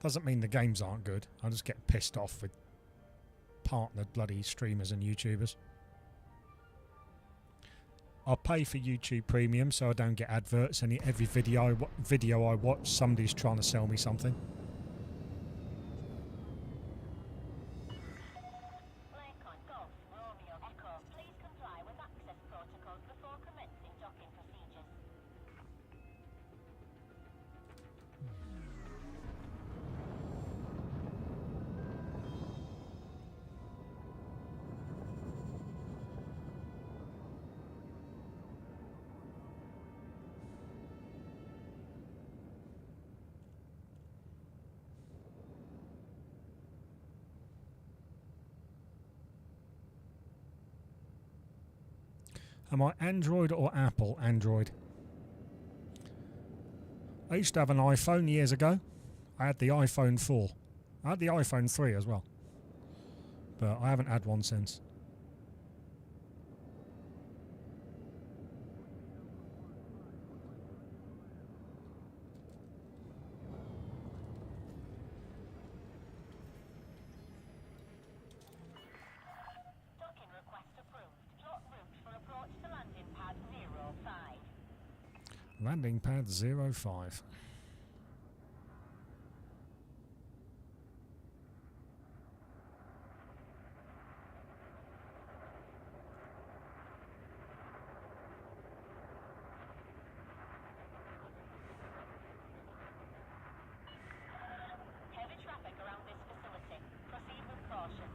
Doesn't mean the games aren't good. I just get pissed off with partnered bloody streamers and YouTubers. I'll pay for YouTube Premium so I don't get adverts, and every video I watch, somebody's trying to sell me something. Lincoln Golf Romeo Echo, please comply with access protocols before commencing docking procedures. Am I Android or Apple? Android. I used to have an iPhone years ago. I had the iPhone 4. I had the iPhone 3 as well. But I haven't had one since. Docking request approved. Plot route for approach to landing pad 05. Landing pad 05. Heavy traffic around this facility. Proceed with caution.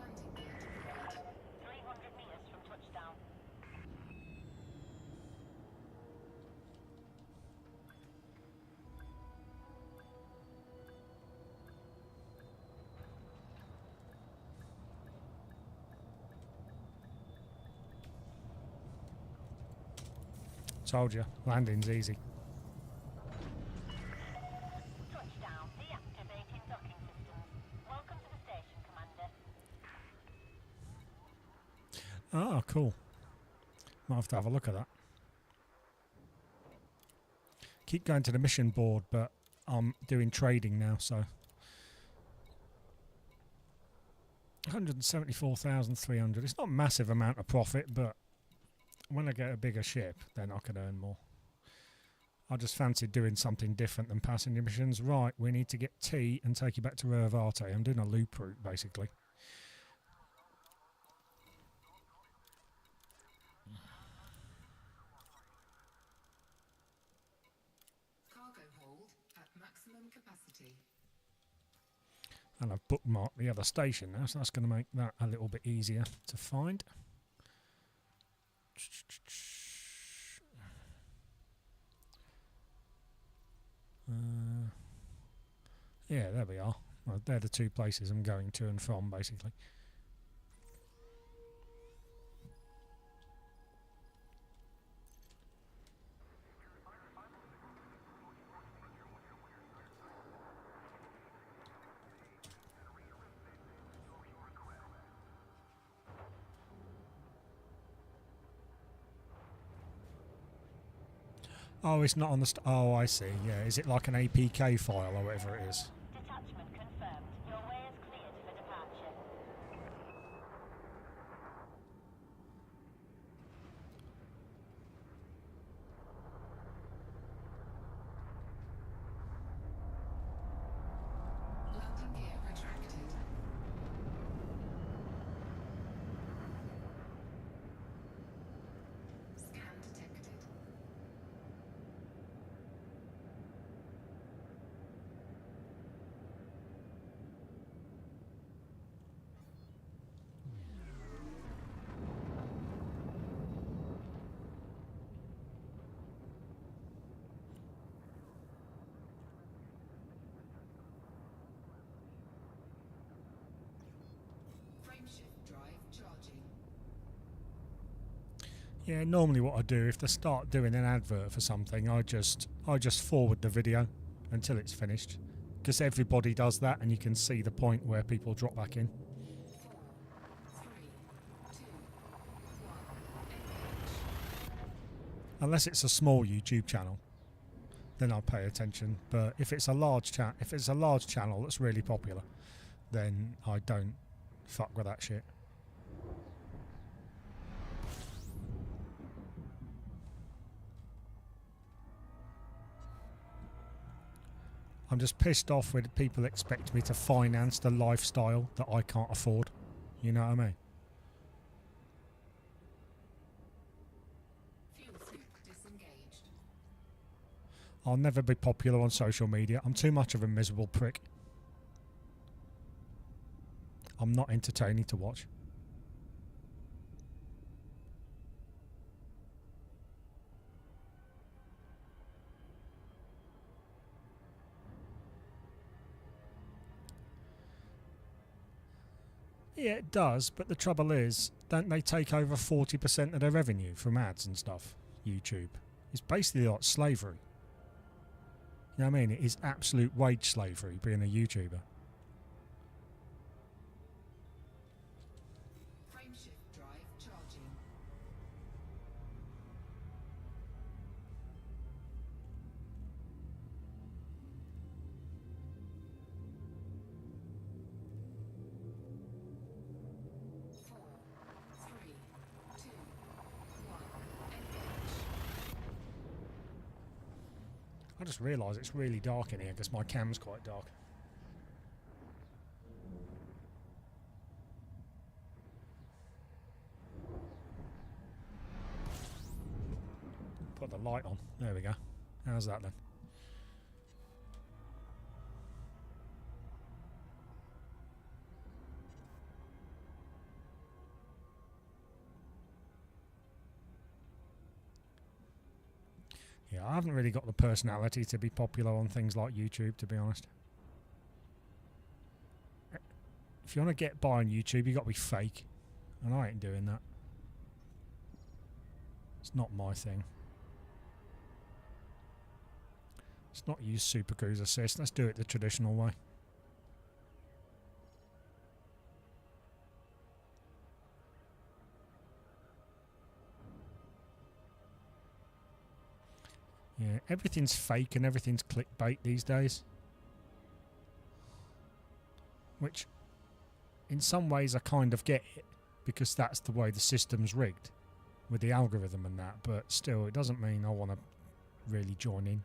Landing gear deployed. 300 meters from touchdown. Told you, landing's easy. Touchdown. Deactivating docking systems. Welcome to the station, Commander. Ah, cool. Might have to have a look at that. Keep going to the mission board, but I'm doing trading now, so 174,300. It's not a massive amount of profit, but when I get a bigger ship, then I can earn more. I just fancied doing something different than passenger missions. Right, we need to get tea and take you back to Revate. I'm doing a loop route, basically. Cargo hold at maximum capacity. And I've bookmarked the other station now, so that's going to make that a little bit easier to find. Yeah, there we are. Well, they're the two places I'm going to and from, basically. Oh, it's not on the... oh, I see. Yeah, is it like an APK file or whatever it is? Detachment confirmed. Your way is cleared for departure. Landing gear retracted. Scan detected. Frameshift drive charging. Yeah, normally what I do, if they start doing an advert for something, I just forward the video until it's finished. Because everybody does that and you can see the point where people drop back in. 4, 3, 2, 1. Engage. Unless it's a small YouTube channel, then I'll pay attention. But if it's a large channel that's really popular, then I don't fuck with that shit. I'm just pissed off when people expect me to finance the lifestyle that I can't afford. You know what I mean? Fuel scoop disengaged. I'll never be popular on social media. I'm too much of a miserable prick. I'm not entertaining to watch. Yeah, it does, but the trouble is, don't they take over 40% of their revenue from ads and stuff? YouTube. It's basically like slavery. You know what I mean? It is absolute wage slavery being a YouTuber. Frameshift drive charging. Four, three, two, one. Engage. I just realised it's really dark in here because my cam's quite dark. Put the light on. There we go. How's that then? Yeah, I haven't really got the personality to be popular on things like YouTube, to be honest. If you want to get by on YouTube, you got to be fake. And I ain't doing that. It's not my thing. Let's not use Super Cruise Assist. Let's do it the traditional way. Yeah, everything's fake and everything's clickbait these days. Which, in some ways, I kind of get it, because that's the way the system's rigged, with the algorithm and that, but still, it doesn't mean I want to really join in.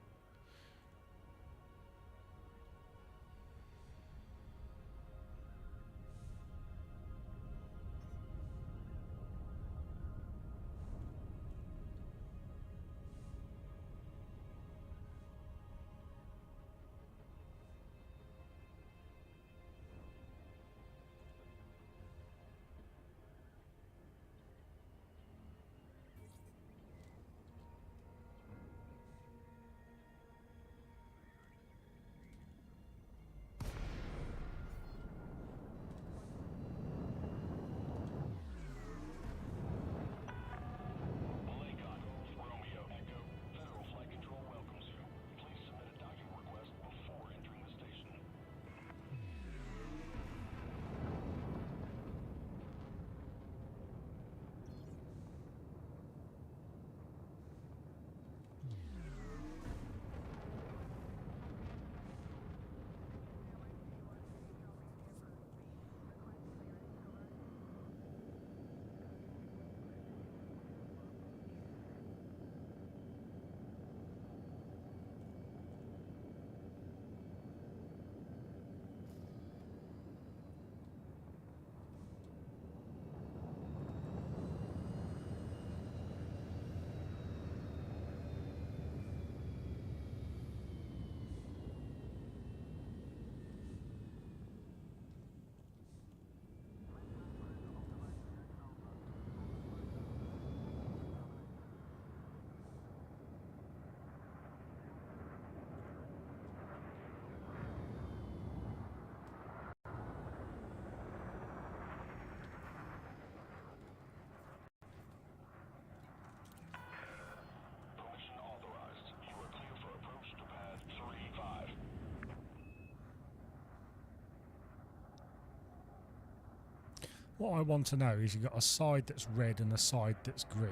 What I want to know is you've got a side that's red and a side that's green.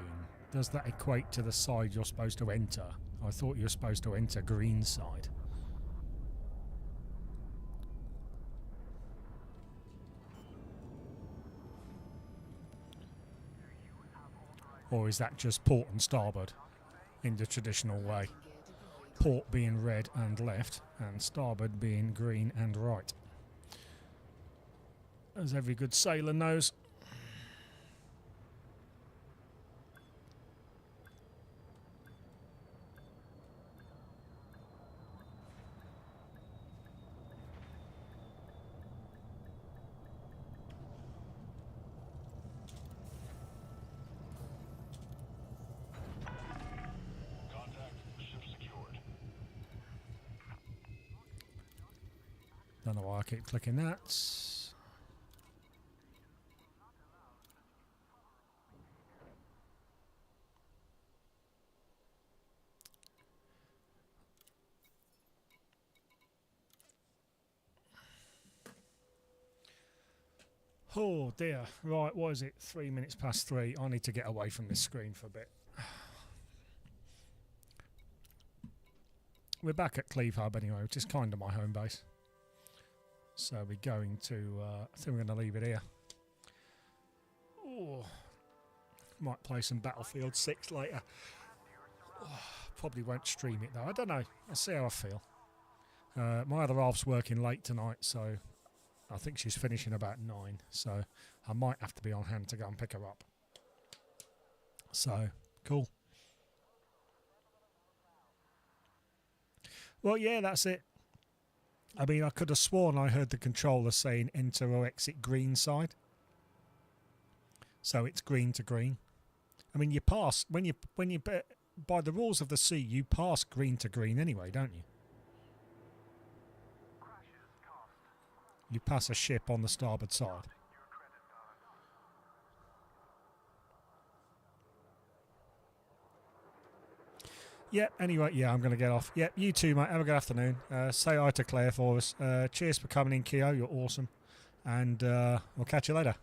Does that equate to the side you're supposed to enter? I thought you were supposed to enter green side. Or is that just port and starboard in the traditional way? Port being red and left, and starboard being green and right. As every good sailor knows. Don't know why I keep clicking that. Oh dear. Right, what is it? 3 minutes past 3. I need to get away from this screen for a bit. We're back at Cleve Hub anyway, which is kind of my home base. So we're going to, I think we're going to leave it here. Oh, might play some Battlefield 6 later. Oh, probably won't stream it though. I don't know. I'll see how I feel. My other half's working late tonight, so I think she's finishing about 9. So I might have to be on hand to go and pick her up. So, cool. Well, yeah, that's it. I mean, I could have sworn I heard the controller saying enter or exit green side. So it's green to green. I mean, you pass when you by the rules of the sea, you pass green to green anyway, don't you? You pass a ship on the starboard side. Yeah, anyway, yeah, I'm going to get off. Yeah, you too, mate. Have a good afternoon. Say hi to Claire for us. Cheers for coming in, Keo. You're awesome. And we'll catch you later.